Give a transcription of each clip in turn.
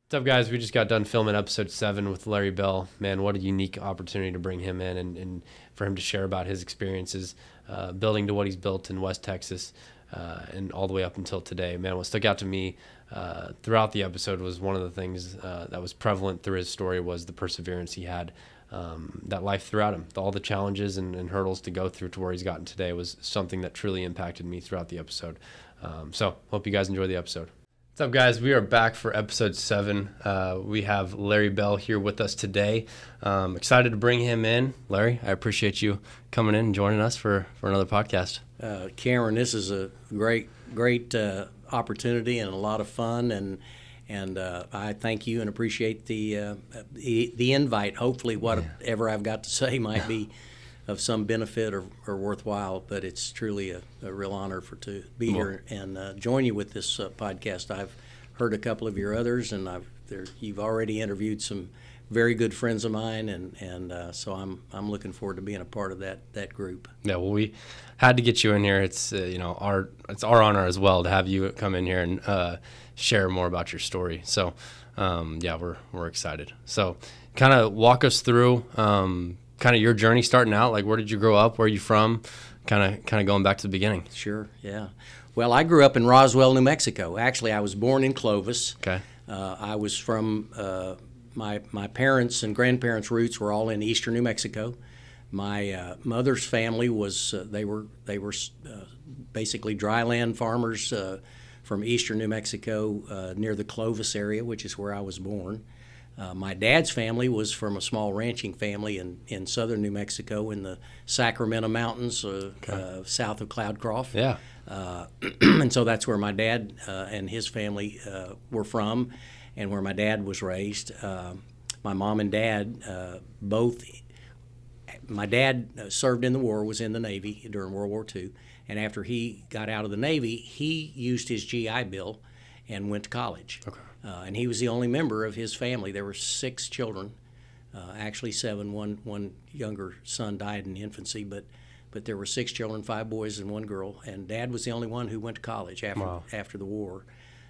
What's up, guys? We just got done filming episode 7 with Larry Bell. Man, what a unique opportunity to bring him in and for him to share about his experiences building to what he's built in West Texas and all the way up until today. Man, what stuck out to me throughout the episode was one of the things that was prevalent through his story was the perseverance he had, that life throughout him. All the challenges and hurdles to go through to where he's gotten today was something that truly impacted me throughout the episode. So hope you guys enjoy the episode. What's up, guys? We are back for episode 7. We have Larry Bell here with us today. Excited to bring him in. Larry, I appreciate you coming in and joining us for another podcast. Cameron, this is a great opportunity and a lot of fun, and I thank you and appreciate the invite. Hopefully, whatever I've got to say might be of some benefit or worthwhile, but it's truly a real honor to be here and join you with this podcast. I've heard a couple of your others, and you've already interviewed some very good friends of mine, and so I'm looking forward to being a part of that group. Yeah, well, we had to get you in here. It's our honor as well to have you come in here and share more about your story. So we're excited. So kind of walk us through kind of your journey starting out. Like, where did you grow up? Where are you from? Kind of going back to the beginning. Sure, yeah. Well, I grew up in Roswell, New Mexico. Actually, I was born in Clovis. Okay. I was from my parents' and grandparents' roots were all in eastern New Mexico. My mother's family was they were basically dryland farmers from eastern New Mexico near the Clovis area, which is where I was born. My dad's family was from a small ranching family in southern New Mexico in the Sacramento Mountains, south of Cloudcroft. Yeah. And so that's where my dad and his family were from, and where my dad was raised. My mom and dad both. My dad served in the war, was in the Navy during World War II, and after he got out of the Navy, he used his GI Bill and went to college. Okay. And he was the only member of his family. There were 6 children, actually 7. One younger son died in infancy, but there were 6 children, 5 boys and 1 girl. And Dad was the only one who went to college after the war.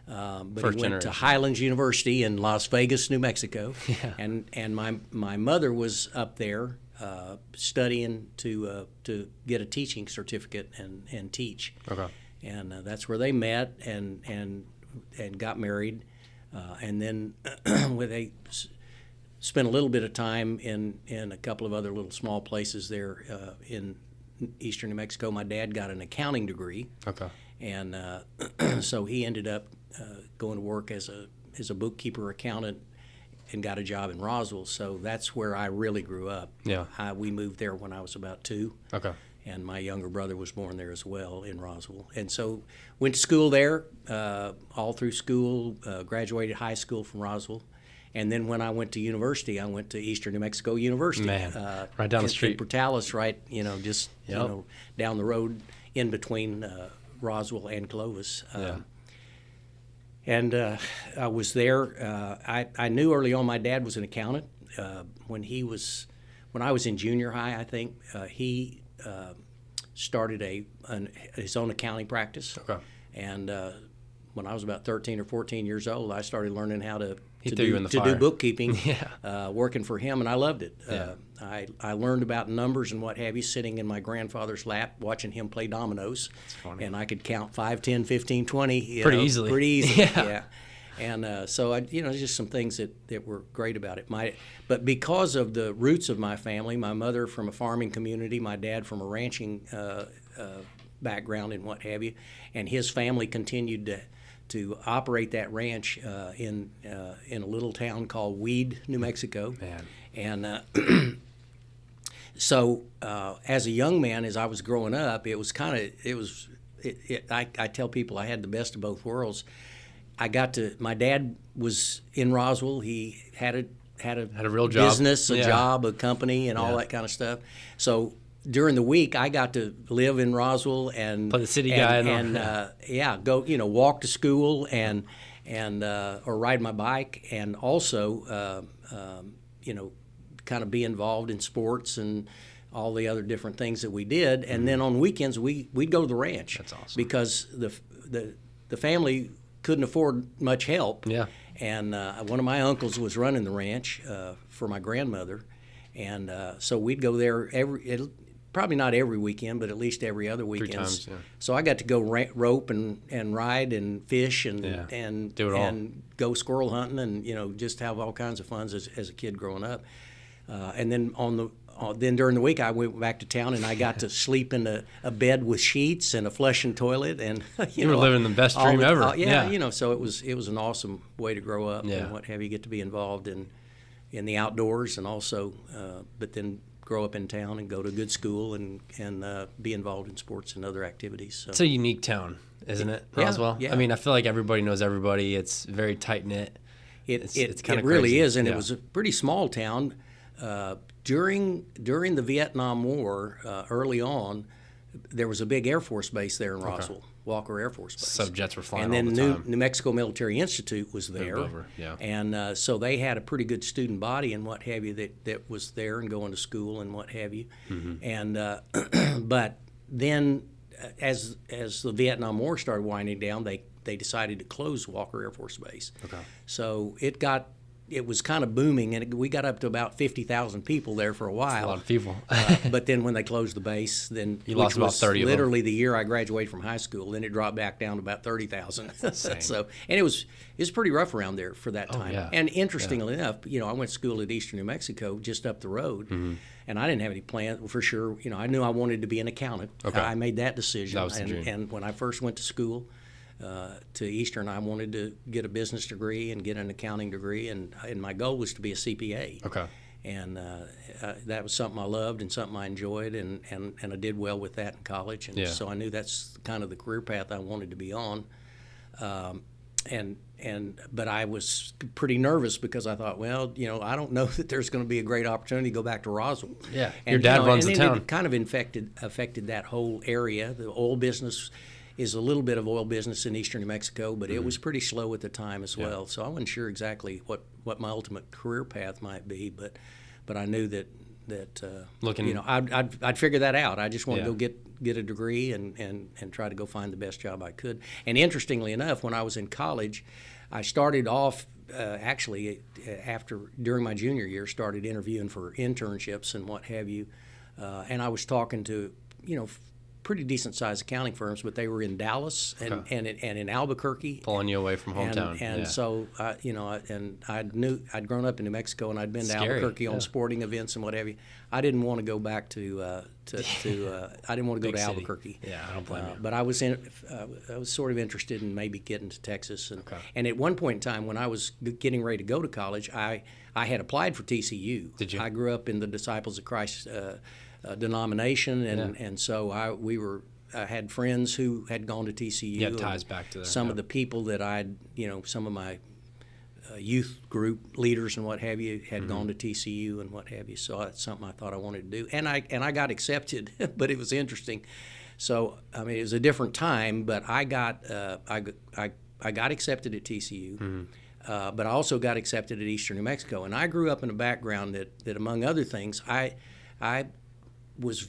But First he went generation. to Highlands University in Las Vegas, New Mexico. Yeah. And my mother was up there studying to get a teaching certificate and teach. Okay. And that's where they met and got married. And then where they spent a little bit of time in a couple of other little small places there in eastern New Mexico. My dad got an accounting degree. Okay. And so he ended up going to work as a bookkeeper accountant and got a job in Roswell. So that's where I really grew up. Yeah. We moved there when I was about 2. Okay. And my younger brother was born there as well in Roswell. And so went to school there, all through school, graduated high school from Roswell. And then when I went to university, I went to Eastern New Mexico University. Man, right down the street. In Portales, right, down the road in between Roswell and Clovis. Yeah. And I was there. I knew early on my dad was an accountant. When I was in junior high, I think, he started his own accounting practice. Okay. And when I was about 13 or 14 years old, I started learning how to do bookkeeping, Yeah. working for him, and I loved it. Yeah. I learned about numbers and what have you sitting in my grandfather's lap watching him play dominoes. That's funny. And I could count 5, 10, 15, 20. Pretty easily. Pretty easily, Yeah. And so just some things that were great about it. But because of the roots of my family, my mother from a farming community, my dad from a ranching background and what have you, and his family continued to operate that ranch in a little town called Weed, New Mexico. Man. And so as a young man, as I was growing up, I tell people I had the best of both worlds. My dad was in Roswell. He had a real job. business, a Yeah. job, a company, and all Yeah. that kind of stuff. So during the week, I got to live in Roswell and Play the city guy go walk to school and or ride my bike, and also kind of be involved in sports and all the other different things that we did. And then on weekends we'd go to the ranch. That's awesome. Because the family couldn't afford much help. Yeah. And one of my uncles was running the ranch for my grandmother, and so we'd go there probably not every weekend, but at least every other weekend. 3 times, yeah. So I got to go rope and ride and fish and do it all. and go squirrel hunting and just have all kinds of fun as a kid growing up. And then then during the week I went back to town and I got to sleep in a bed with sheets and a flushing toilet and you were living the best dream ever. So it was an awesome way to grow up and what have you, get to be involved in the outdoors and also but then grow up in town and go to a good school and be involved in sports and other activities. So. It's a unique town, isn't it, Roswell? Yeah. I mean, I feel like everybody knows everybody. It's very tight-knit. It kind of really crazy. is, and it was a pretty small town. During the Vietnam War, early on, there was a big Air Force base there in Roswell, Walker Air Force Base. So jets were flying and then all the time. New Mexico Military Institute was there, over, yeah. and so they had a pretty good student body and what have you that was there and going to school and what have you. Mm-hmm. And but then as the Vietnam War started winding down, they decided to close Walker Air Force Base. Okay. So it was kind of booming, and we got up to about 50,000 people there for a while. That's a lot of people. But then when they closed the base, then You lost about 30 of them. literally the year I graduated from high school, then it dropped back down to about 30,000. So, and it was pretty rough around there for that time. yeah. And interestingly enough, I went to school at Eastern New Mexico, just up the road, and I didn't have any plan for sure. I knew I wanted to be an accountant. Okay. I made that decision. That was the dream. And when I first went to school. To Eastern, I wanted to get a business degree and get an accounting degree, and my goal was to be a CPA. Okay. And that was something I loved and something I enjoyed, and I did well with that in college, and so I knew that's kind of the career path I wanted to be on. But I was pretty nervous because I thought, well, I don't know that there's going to be a great opportunity to go back to Roswell. Yeah, and, your dad runs the town. It kind of affected that whole area. The oil business is a little bit of oil business in Eastern New Mexico, but it was pretty slow at the time as well. So I wasn't sure exactly what my ultimate career path might be, but I knew that I'd figure that out. I just wanted to go get a degree and try to go find the best job I could. And interestingly enough, when I was in college, I started off actually during my junior year, started interviewing for internships and what have you, and I was talking to pretty decent sized accounting firms, but they were in Dallas and in Albuquerque, pulling you away from hometown. And so I'd grown up in New Mexico and I'd been to Albuquerque on sporting events and what have you. I didn't want to go back to I didn't want to go to Albuquerque. Yeah, I don't blame you. But I was sort of interested in maybe getting to Texas, and at one point in time when I was getting ready to go to college, I had applied for TCU. Did you? I grew up in the Disciples of Christ denomination, and so I had friends who had gone to TCU. You had ties back to there. Some of the people that some of my youth group leaders and what have you had gone to TCU and what have you. So that's something I thought I wanted to do, and I got accepted, but it was interesting. So I mean, it was a different time, but I got accepted at TCU. But I also got accepted at Eastern New Mexico, and I grew up in a background that among other things, I was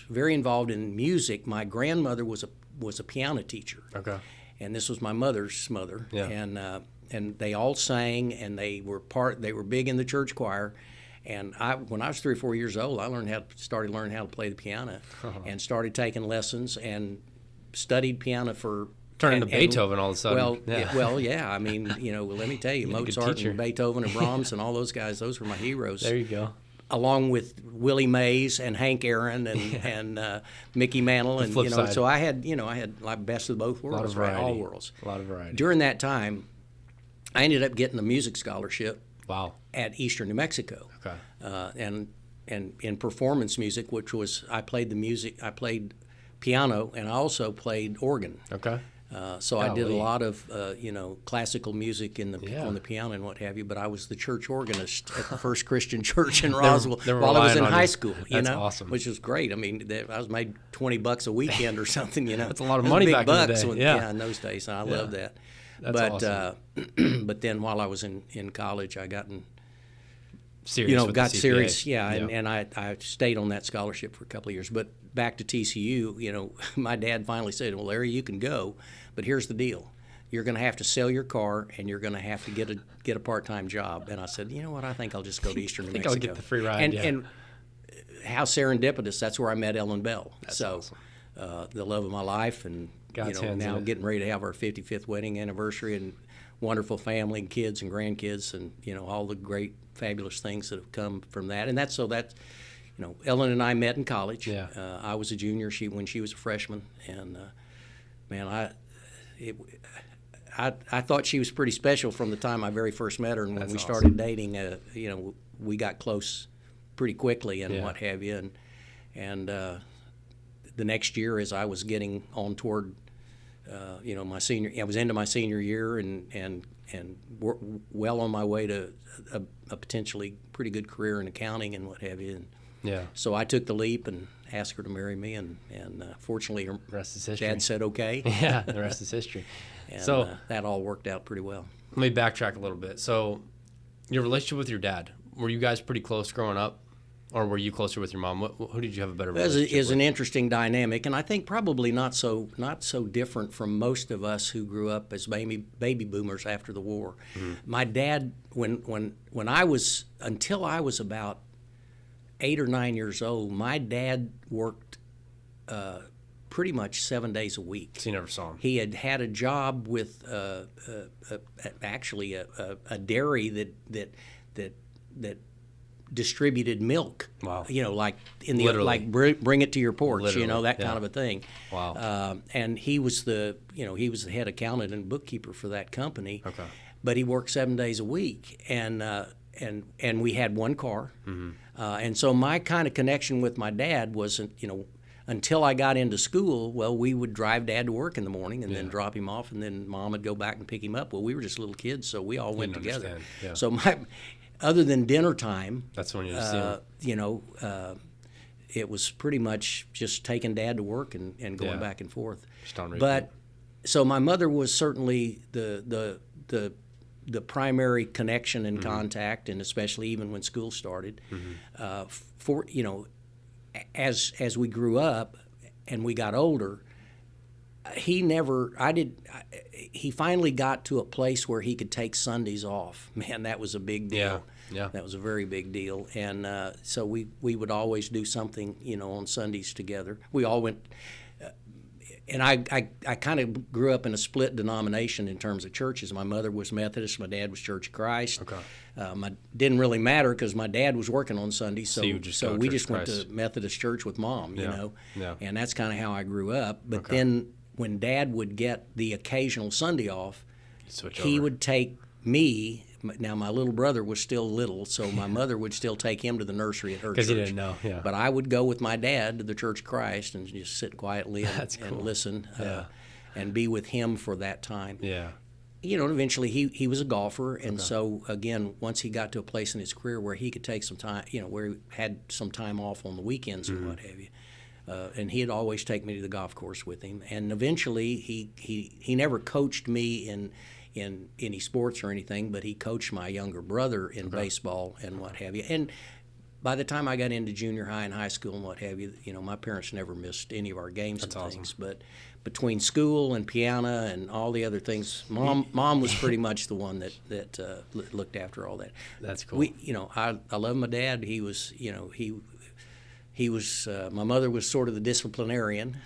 very involved in music. My grandmother was a piano teacher. Okay. And this was my mother's mother. Yeah. And they all sang, and they were big in the church choir. And when I was 3 or 4 years old, I started learning how to play the piano, and started taking lessons and studied piano for. Turn into Beethoven all of a sudden. Yeah. I mean, let me tell you, Mozart and Beethoven and Brahms and all those guys, those were my heroes. There you go. Along with Willie Mays and Hank Aaron and Mickey Mantle, and side. So I had like best of both worlds, a lot of variety. All worlds. A lot of variety. During that time, I ended up getting a music scholarship. Wow. At Eastern New Mexico. Okay. And in performance music, which was I played piano, and I also played organ. Okay. So I did a lot of classical music on the piano and what have you. But I was the church organist at the First Christian Church in Roswell while I was in high school. That's awesome. Which was great. I mean, I was made $20 a weekend or something. That's a lot of money back in the day. In those days, and I loved that. That's awesome. But then while I was in college, I got serious. Got serious. Yeah. And I stayed on that scholarship for a couple of years. But back to TCU, my dad finally said, "Well, Larry, you can go, but here's the deal. you're going to have to sell your car, and you're going to have to get a part-time job. And I said, you know what? I think I'll just go to Eastern New Mexico. I'll get the free ride. And how serendipitous! That's where I met Ellen Bell. That's awesome. The love of my life, and God's now getting ready to have our 55th wedding anniversary, and wonderful family and kids and grandkids, and all the great, fabulous things that have come from that. And Ellen and I met in college. Yeah. I was a junior when she was a freshman, and man, I thought she was pretty special from the time I very first met her, and when we started dating, we got close pretty quickly and what have you, and the next year, as I was getting on toward my senior, I was into my senior year, and well on my way to a potentially pretty good career in accounting and what have you. And so I took the leap and asked her to marry me, and fortunately, her rest is history. Dad said okay. Yeah, the rest is history. And so that all worked out pretty well. Let me backtrack a little bit. So, your relationship with your dad, were you guys pretty close growing up? Or were you closer with your mom? Who did you have a better relationship with? Is an interesting dynamic, and I think probably not so different from most of us who grew up as baby boomers after the war. Mm-hmm. My dad, when I was until I was about 8 or 9 years old, my dad worked pretty much 7 days a week. So you never saw him. He had a job with actually a dairy that distributed milk. Wow. Like in the like bring it to your porch. Literally. That kind of a thing. Wow. And he was the head accountant and bookkeeper for that company. Okay. But he worked 7 days a week, and we had one car. Mm-hmm. And so my kind of connection with my dad wasn't until I got into school. Well, we would drive Dad to work in the morning and then drop him off, and then Mom would go back and pick him up. Well, we were just little kids, so we all went together. Yeah. So other than dinner time, that's when you see him. It was pretty much just taking Dad to work and going back and forth. But so my mother was certainly the primary connection and contact, and especially even when school started. As we grew up and we got older, he finally got to a place where he could take Sundays off. Man, that was a big deal. Yeah. That was a very big deal. And so we would always do something, on Sundays together. We all went, and I kind of grew up in a split denomination in terms of churches. My mother was Methodist, my dad was Church of Christ. Okay. Didn't really matter because my dad was working on Sundays, so we just went Christ. to Methodist church with Mom, Yeah. And that's kind of how I grew up. But then when Dad would get the occasional Sunday off, he would take me. Now, my little brother was still little, so my mother would still take him to the nursery at her church. Because he didn't know, yeah. But I would go with my dad to the Church of Christ and just sit quietly and listen and be with him for that time. Yeah. Eventually he was a golfer, and so, again, once he got to a place in his career where he could take some time, where he had some time off on the weekends and what have you, and he'd always take me to the golf course with him. And eventually he never coached me in any sports or anything, but he coached my younger brother in baseball and what have you. And by the time I got into junior high and high school and what have you, my parents never missed any of our games and things. But between school and piano and all the other things, Mom was pretty much the one that looked after all that. That's cool. I love my dad. He was, he was. My mother was sort of the disciplinarian,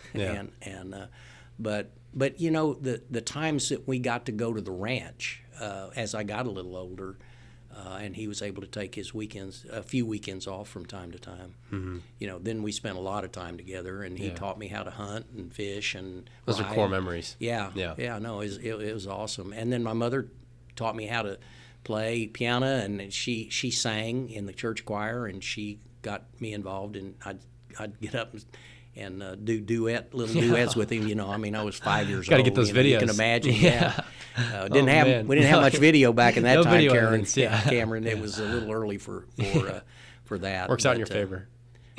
but the times that we got to go to the ranch as I got a little older, and he was able to take his a few weekends off from time to time. Mm-hmm. Then we spent a lot of time together, and he taught me how to hunt and fish and those ride. are core memories. Yeah. No, it was awesome. And then my mother taught me how to play piano, and she sang in the church choir, and she got me involved, and I'd get up and do little duets with him. I was 5 years old. Got to get those videos. You can imagine. We didn't have much video back in that no time, Cameron. It was a little early for that. Works out in your favor.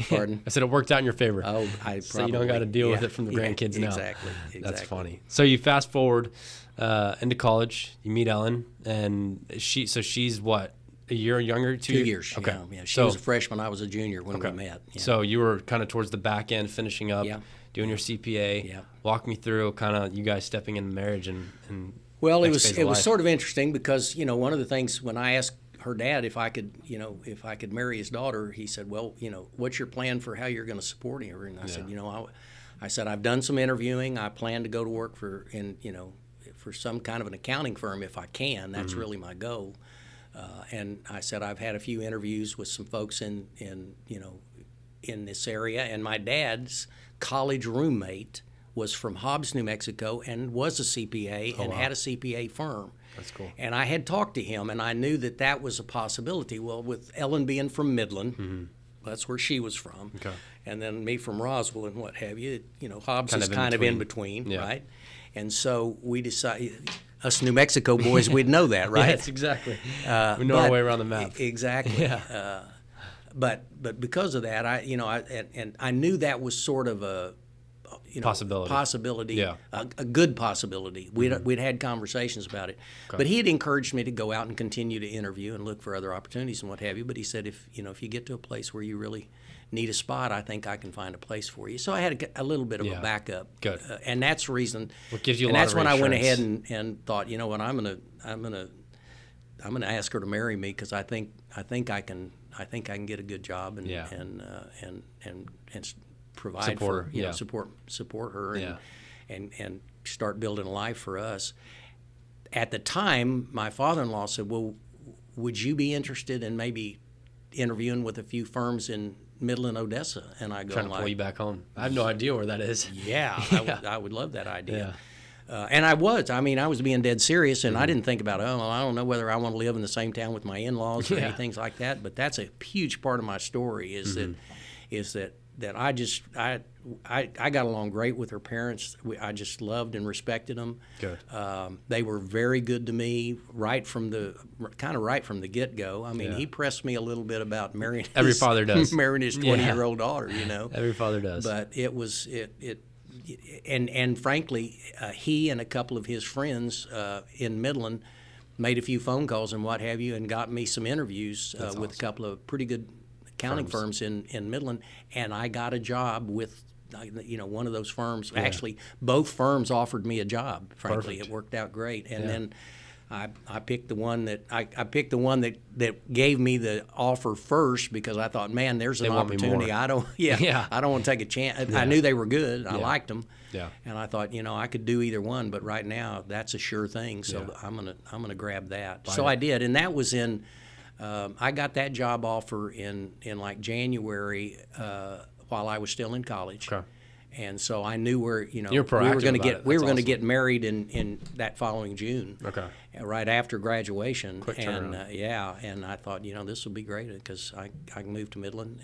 Pardon? I said it worked out in your favor. Oh, so you don't got to deal with it from the grandkids now. Exactly. That's funny. So you fast forward into college. You meet Ellen, and she's what? A year younger? 2 years. Okay. Yeah. She was a freshman. I was a junior when we met. Yeah. So you were kind of towards the back end, finishing up, doing your CPA. Yeah. Walk me through kind of you guys stepping into marriage and Well, next phase of it was life? sort of interesting because one of the things when I asked her dad if I could marry his daughter, he said, "Well, what's your plan for how you're going to support her?" And I said, I said I've done some interviewing. I plan to go to work for some kind of an accounting firm if I can. That's really my goal. And I said I've had a few interviews with some folks in this area, and my dad's college roommate was from Hobbs, New Mexico, and was a CPA and had a CPA firm. That's cool. And I had talked to him, and I knew that was a possibility. Well, with Ellen being from Midland, that's where she was from, and then me from Roswell and what have you, Hobbs is kind of in between, right? And so we decided, us New Mexico boys, we'd know that, right? Yes, exactly. We know our way around the map. Exactly. Yeah. But because of that, I knew that was sort of a possibility, a good possibility. We'd had conversations about it, but he had encouraged me to go out and continue to interview and look for other opportunities and what have you. But he said, if you get to a place where you really need a spot, I think I can find a place for you. So I had a little bit of a backup. Good. And that's the reason. What gives you a and lot that's of when I went reassurance. ahead and thought, what, I'm gonna ask her to marry me because I think I can get a good job and provide Support for her, support her and start building a life for us. At the time, my father-in-law said, "Well, would you be interested in maybe interviewing with a few firms in Midland, Odessa?" And I go, Trying to pull you back home. I have no idea where that is. I would love that idea. And I was being dead serious, and I didn't think about, I don't know whether I want to live in the same town with my in-laws or anything like that. But that's a huge part of my story is that I got along great with her parents. I just loved and respected them. Good. They were very good to me right from the get-go. I mean, he pressed me a little bit about marrying. Every father does. Marrying his 20-year-old daughter, Every father does. But it was and frankly, he and a couple of his friends in Midland made a few phone calls and what have you, and got me some interviews with a couple of pretty good accounting firms in Midland, and I got a job with one of those firms. Actually, both firms offered me a job. Frankly, Perfect. It worked out great, and then I picked the one that I picked the one that gave me the offer first because I thought, man, there's an opportunity. I don't want to take a chance. I knew they were good. I liked them. Yeah. And I thought, I could do either one, but right now that's a sure thing. So I'm gonna grab that. So I did, and that was in. I got that job offer in like January while I was still in college. Okay. And so I knew where You're proactive we were going to awesome. get married in that following June. Okay. Right after graduation. Quick and turnaround. and I thought this will be great because I can move to Midland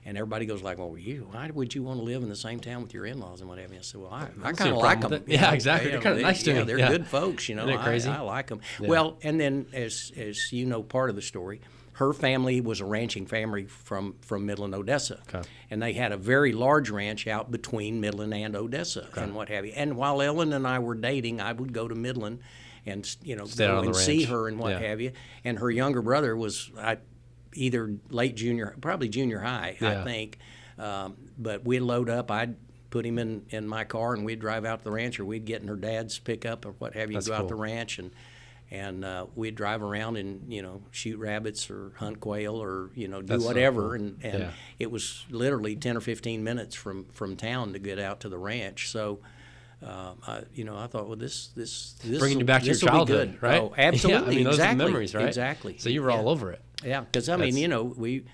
and everybody goes like, well, why would you want to live in the same town with your in-laws and what have you? I said, well, I kind of like them. Yeah, exactly. They're kind of nice to me. They're good folks. Isn't it crazy? I like them. Yeah. Well, and then as part of the story, her family was a ranching family from Midland, Odessa. Okay. And they had a very large ranch out between Midland and Odessa and what have you. And while Ellen and I were dating, I would go to Midland and go and see her and what have you. And her younger brother was either late junior, probably junior high, I think. But we'd load up. I'd put him in my car and we'd drive out to the ranch, or we'd get in her dad's pickup or what have you, That's go cool. out to the ranch and we'd drive around and shoot rabbits or hunt quail or do That's so whatever cool. and it was literally 10 or 15 minutes from town to get out to the ranch. So I thought, well, this bringing you back to your childhood, right? Oh, absolutely. Yeah, I mean, those exactly. are the memories, right? Exactly. So you were all over it. Yeah, because I mean, we,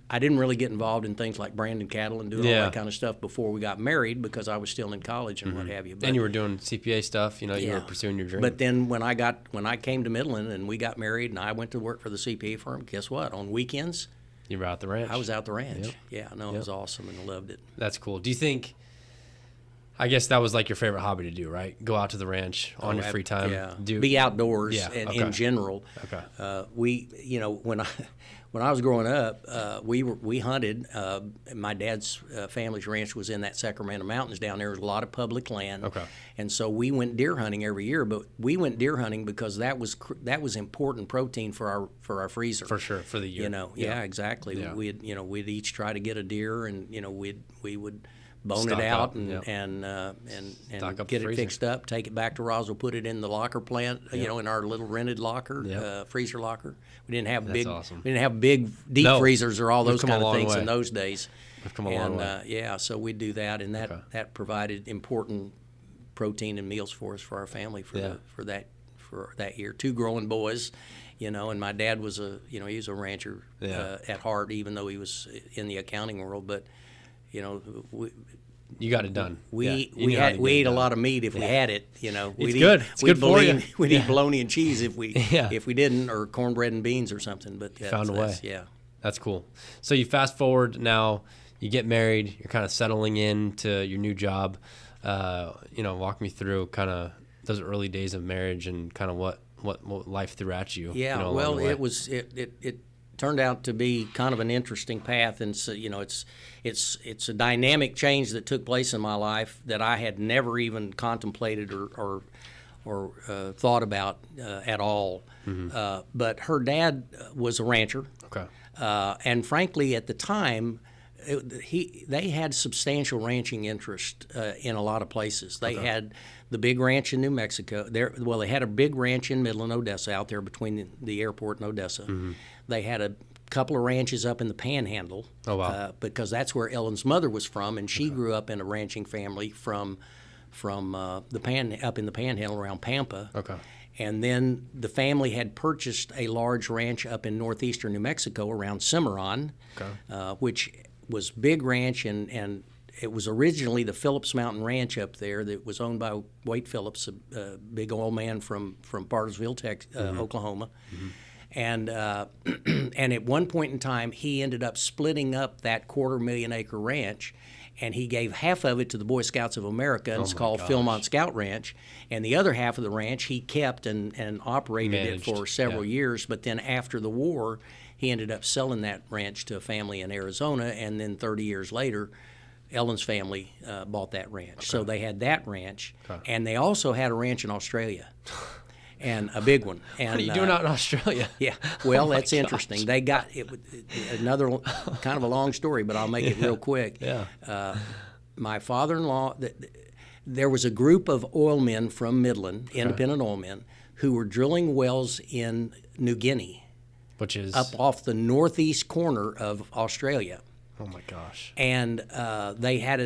I didn't really get involved in things like branding cattle and doing all that kind of stuff before we got married because I was still in college and what have you. But, and you were doing CPA stuff, you were pursuing your dream. But then when I came to Midland and we got married and I went to work for the CPA firm, guess what? On weekends, you were out the ranch. I was out the ranch. Yep. Yeah, it was awesome and I loved it. That's cool. Do you think? I guess that was like your favorite hobby to do, right? Go out to the ranch on your free time. Yeah. Be outdoors in general. Okay. When I was growing up, we hunted. My dad's family's ranch was in that Sacramento Mountains down there. There was a lot of public land. Okay. And so we went deer hunting every year, but we went deer hunting because that was important protein for our freezer. For sure, for the year. Exactly. Yeah. We'd each try to get a deer, and we would bone Stock it out, up, and yep. and Stock up get the it freezer. fixed up. Take it back to Roswell, put it in the locker plant. You know, in our little rented locker, Yep. freezer locker. We didn't have That's awesome. We didn't have big deep No. freezers or all We've those come a kind of long things way. in those days. We've come a long way. Yeah, so we do that, and that Okay. that provided important protein and meals for us for our family for that year. 2 growing boys, you know, and my dad was he was a rancher at heart, even though he was in the accounting world. But you know, You got it done. we Yeah. we ate a lot of meat if we had it. You know, It's good. It's good for you. We'd eat bologna and cheese if we Yeah. if we didn't, or cornbread and beans or something. But found a way. Yeah. That's cool. So you fast forward now, you get married, you're kind of settling into your new job. You know, walk me through kind of those early days of marriage and kind of what life threw at you. Yeah, you know, well, along the way. it turned out to be kind of an interesting path, and so, you know, it's a dynamic change that took place in my life that I had never even contemplated or thought about at all. Mm-hmm. But her dad was a rancher, Okay. and frankly, at the time, they had substantial ranching interest in a lot of places. They had the big ranch in New Mexico. They had a big ranch in Midland, Odessa, out there between the airport and Odessa. Mm-hmm. They had a couple of ranches up in the Panhandle. Oh, wow. Because that's where Ellen's mother was from, and she grew up in a ranching family from up in the Panhandle around Pampa. Okay. And then the family had purchased a large ranch up in northeastern New Mexico around Cimarron, which was big ranch, and it was originally the Phillips Mountain Ranch up there that was owned by Wade Phillips, a big oil man from Bartlesville, Oklahoma. Mm-hmm. And and at one point in time, he ended up splitting up that 250,000-acre ranch, and he gave half of it to the Boy Scouts of America, and it's called Philmont Scout Ranch. And the other half of the ranch he kept and operated Managed, it for several years. But then after the war, he ended up selling that ranch to a family in Arizona, and then 30 years later, Ellen's family bought that ranch. So they had that ranch, and they also had a ranch in Australia, and a big one. And, What are you doing out in Australia? Yeah, well, my that's interesting. They got it. Another kind of a long story, but I'll make it real quick. Yeah. My father-in-law, there was a group of oil men from Midland, independent oil men, who were drilling wells in New Guinea, Which is up off the northeast corner of Australia. Oh my gosh. And they had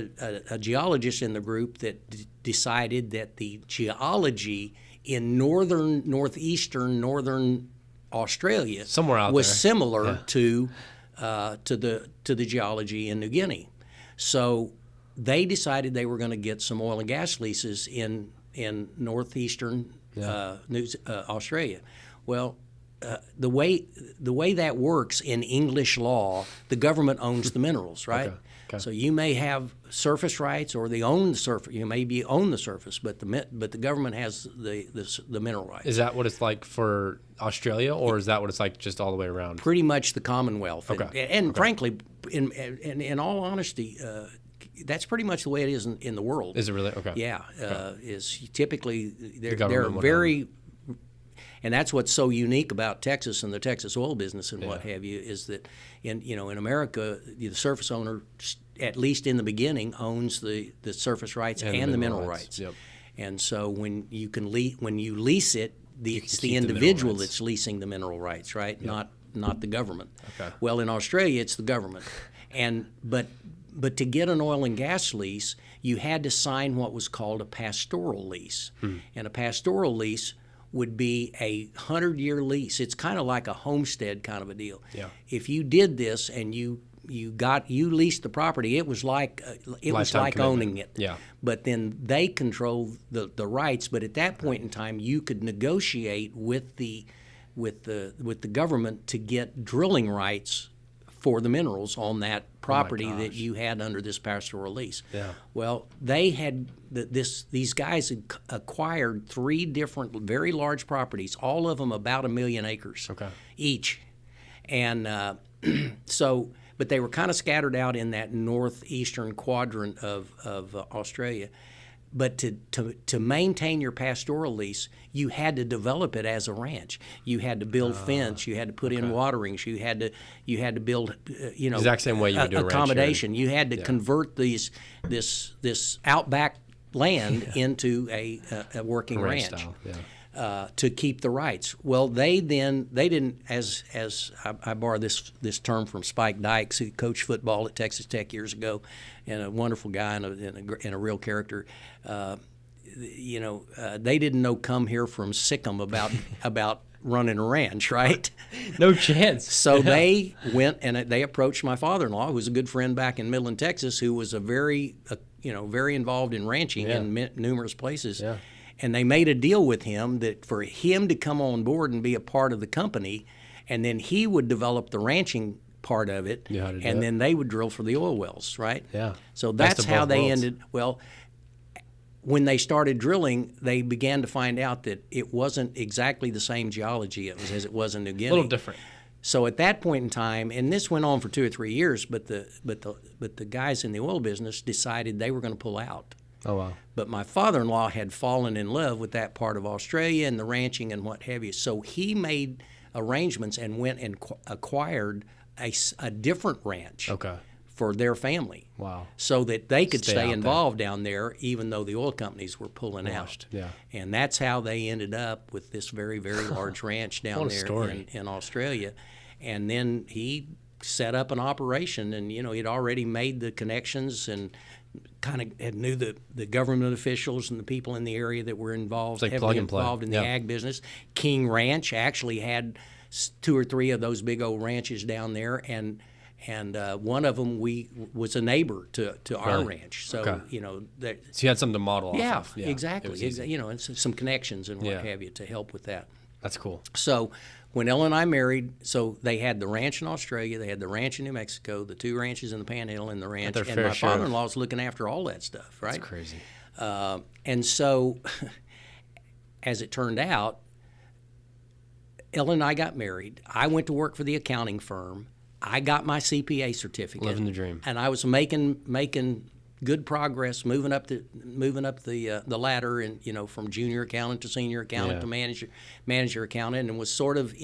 a geologist in the group that decided that the geology in northeastern Australia Somewhere out was there. similar to the geology in New Guinea. So they decided they were going to get some oil and gas leases in northeastern Australia. Well, the way that works in English law, the government owns the minerals, right? Okay. So you may have surface rights, or they own the surface. You maybe own the surface, but the government has the mineral rights. Is that what it's like for Australia, or is that what it's like just all the way around? Pretty much the Commonwealth. Okay. And frankly, in all honesty, that's pretty much the way it is in the world. Is it really? Okay. Yeah. Is typically they're government would very. And that's what's so unique about Texas and the Texas oil business and what Yeah. have you, is that in America, the surface owner, at least in the beginning, owns the surface rights and the mineral rights. Yep. And so when you lease it, it's the keep the mineral individual rights. that's leasing the mineral rights, right? Not the government. Okay. Well, in Australia, it's the government, but to get an oil and gas lease, you had to sign what was called a pastoral lease, and a pastoral lease would be a 100-year lease. It's kind of like a homestead kind of a deal. Yeah. If you did this and you leased the property, it was like Lifetime commitment. owning it. Yeah. But then they control the rights. But at that point in time, you could negotiate with the government to get drilling rights for the minerals on that property that you had under this pastoral lease. Yeah. Well, they had these guys had acquired 3 different very large properties, all of them about 1 million acres each, and but they were kind of scattered out in that northeastern quadrant of Australia. to maintain your pastoral lease, you had to develop it as a ranch. You had to build fence. You had to put in waterings. You had to build exact same way you would do a ranch accommodation. You had to convert this outback land into a working ranch. Style. Yeah. To keep the rights. Well, they didn't, as I borrow this term from Spike Dykes, who coached football at Texas Tech years ago, and a wonderful guy and a real character. They didn't know come here from Sikkim about running a ranch, right? No chance. So they went and they approached my father-in-law, who was a good friend back in Midland, Texas, who was very involved in ranching in numerous places. Yeah. And they made a deal with him that for him to come on board and be a part of the company, and then he would develop the ranching part of it, and then they would drill for the oil wells, right? Yeah. So that's how they ended. Well, when they started drilling, they began to find out that it wasn't exactly the same geology as it was in New Guinea. A little different. So at that point in time, and this went on for 2 or 3 years, but the guys in the oil business decided they were going to pull out. Oh, wow. But my father-in-law had fallen in love with that part of Australia and the ranching and what have you. So he made arrangements and went and acquired a different ranch for their family. Wow. So that they could stay involved down there, even though the oil companies were pulling out. Yeah. And that's how they ended up with this very, very large ranch down there in Australia. And then he set up an operation, and he'd already made the connections and kind of knew the government officials and the people in the area that were involved, heavily involved in the ag business. King Ranch actually had 2 or 3 of those big old ranches down there, and one of them was a neighbor to our ranch. So so you had something to model off of. Yeah, exactly. And some connections and what have you to help with that. That's cool. So when Ellen and I married, so they had the ranch in Australia, they had the ranch in New Mexico, the 2 ranches in the Panhandle, and the ranch, and my father-in-law was looking after all that stuff, right? That's crazy. And so, as it turned out, Ellen and I got married. I went to work for the accounting firm. I got my CPA certificate. Living the dream. And I was making good progress, moving up the ladder, and from junior accountant to senior accountant to manager accountant, and was sort of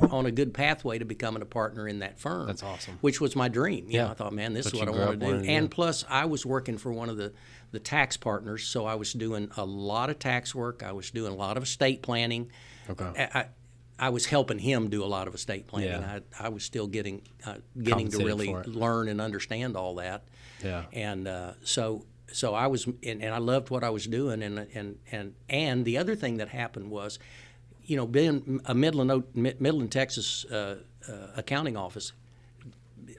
on a good pathway to becoming a partner in that firm. That's awesome. Which was my dream. I thought, man, this is what I want to do. And plus, I was working for one of the tax partners, so I was doing a lot of tax work. I was doing a lot of estate planning. Okay. I was helping him do a lot of estate planning. Yeah. I was still getting to really learn and understand all that. Yeah. And so I was, and I loved what I was doing. And the other thing that happened was, being a Midland, Texas accounting office,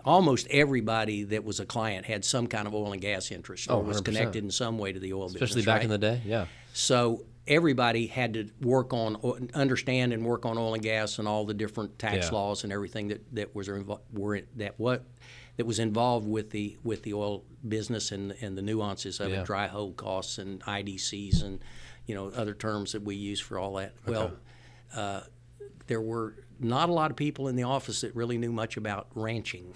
almost everybody that was a client had some kind of oil and gas interest or was connected in some way to the oil business. Especially back in the day, yeah. So everybody had to understand and work on oil and gas and all the different tax laws and everything that was involved with the oil business and the nuances of it, dry hole costs and IDCs and other terms that we use for all that. Okay. Well, there were not a lot of people in the office that really knew much about ranching.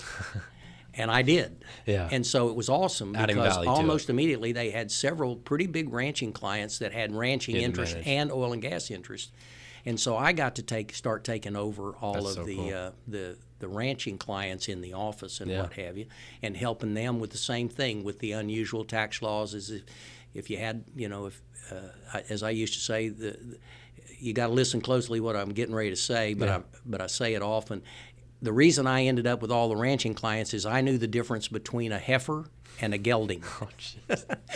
And I did. Yeah. And so it was awesome because almost immediately they had several pretty big ranching clients that had ranching interest and oil and gas interest. And so I got to start taking over all of the ranching clients in the office and what have you, and helping them with the same thing, with the unusual tax laws. As if you had, as I used to say, you got to listen closely what I'm getting ready to say, but I say it often. The reason I ended up with all the ranching clients is I knew the difference between a heifer and a gelding.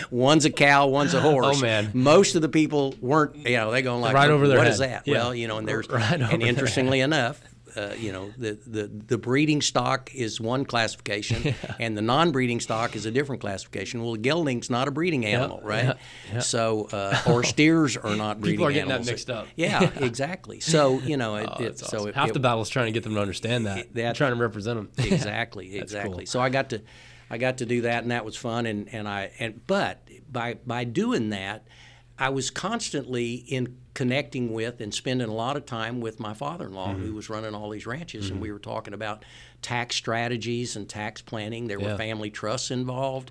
One's a cow, one's a horse. Oh, man. Most of the people weren't, they're going like, right over their what head. Is that? Yeah. Well, and there's, and interestingly enough, the breeding stock is one classification, and the non-breeding stock is a different classification. Well, a gelding's not a breeding animal, right? Yeah. So, or steers are not breeding People are getting animals. that mixed up. Yeah, exactly. So, that's awesome. Half the battle is trying to get them to understand that. Trying to represent them. Exactly. Cool. So I got to do that, and that was fun. But by doing that, I was constantly in connecting with and spending a lot of time with my father-in-law who was running all these ranches, and we were talking about tax strategies and tax planning. There were family trusts involved,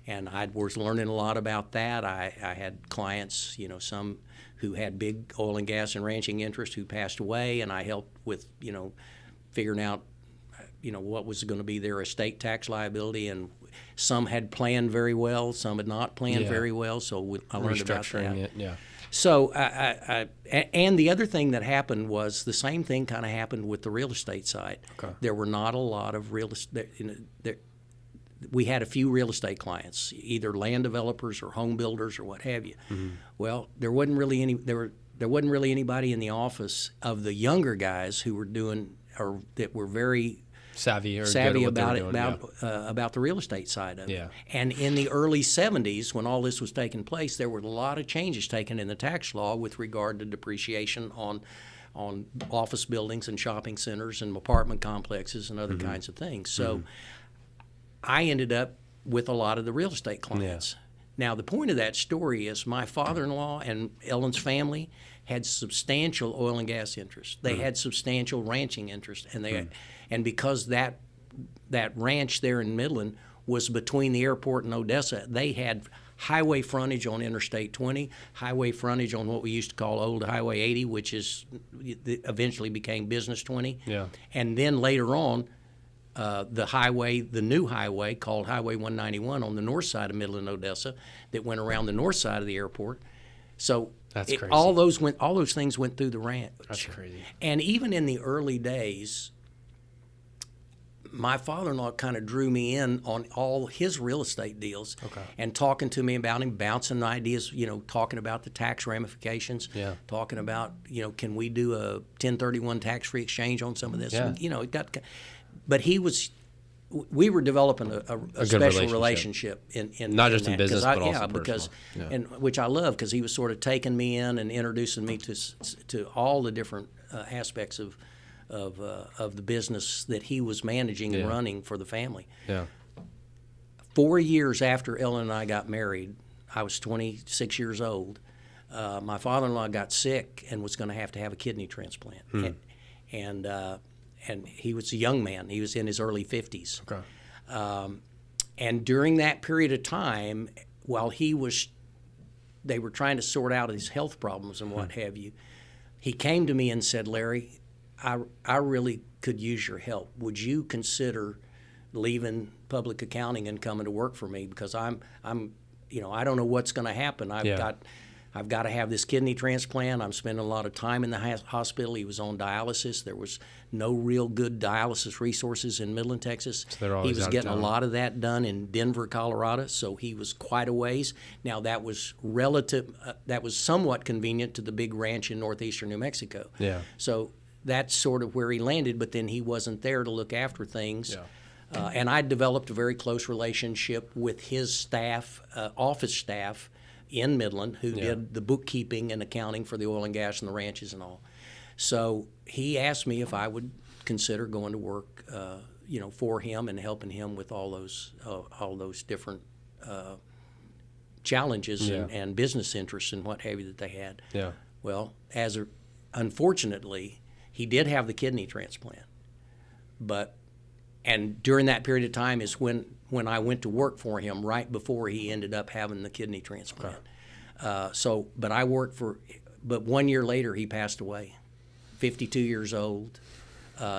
and I was learning a lot about that. I had clients, some who had big oil and gas and ranching interests who passed away, and I helped with, figuring out, what was going to be their estate tax liability, and some had planned very well, some had not planned very well, so I learned about that. It, So, and the other thing that happened was the same thing kind of happened with the real estate side. Okay. There were not a lot of real estate. We had a few real estate clients, either land developers or home builders or what have you. Well, there wasn't really anybody in the office of the younger guys who were doing or that were very savvy about the real estate side of it. And in the early 70s, when all this was taking place, there were a lot of changes taken in the tax law with regard to depreciation on office buildings and shopping centers and apartment complexes and other kinds of things. So I ended up with a lot of the real estate clients. Now, the point of that story is my father-in-law and Ellen's family had substantial oil and gas interests. They had substantial ranching interests, and and because that ranch there in Midland was between the airport and Odessa, they had highway frontage on Interstate 20, highway frontage on what we used to call Old Highway 80, which is eventually became Business 20. And then later on, the new highway called Highway 191 on the north side of Midland, Odessa, that went around the north side of the airport. So that's crazy. All those things went through the ranch. That's crazy. And even in the early days, my father-in-law kind of drew me in on all his real estate deals, and talking to me about him, bouncing ideas, talking about the tax ramifications, talking about, can we do a 1031 tax-free exchange on some of this? And, but we were developing a special relationship in not just in in business, but also because personal. and which I love, because he was sort of taking me in and introducing me to all the different aspects of the business that he was managing and running for the family. 4 years after Ellen and I got married, I was 26 years old. My father-in-law got sick and was going to have a kidney transplant, and he was a young man. He was in his early 50s. And during that period of time, while they were trying to sort out his health problems and what have you, he came to me and said, "Larry, I really could use your help. Would you consider leaving public accounting and coming to work for me? Because I don't know what's going to happen. I've got to have this kidney transplant. I'm spending a lot of time in the hospital." He was on dialysis. There was no real good dialysis resources in Midland, Texas. So he was getting a lot of that done in Denver, Colorado, so he was quite a ways. Now, that was somewhat convenient to the big ranch in northeastern New Mexico. So that's sort of where he landed, but then he wasn't there to look after things. And I developed a very close relationship with his staff, office staff, in Midland, who did the bookkeeping and accounting for the oil and gas and the ranches and all. So he asked me if I would consider going to work, for him and helping him with all those different challenges and business interests and what have you that they had. Well, unfortunately, he did have the kidney transplant, and during that period of time is when I went to work for him, right before he ended up having the kidney transplant. But 1 year later he passed away, 52 years old.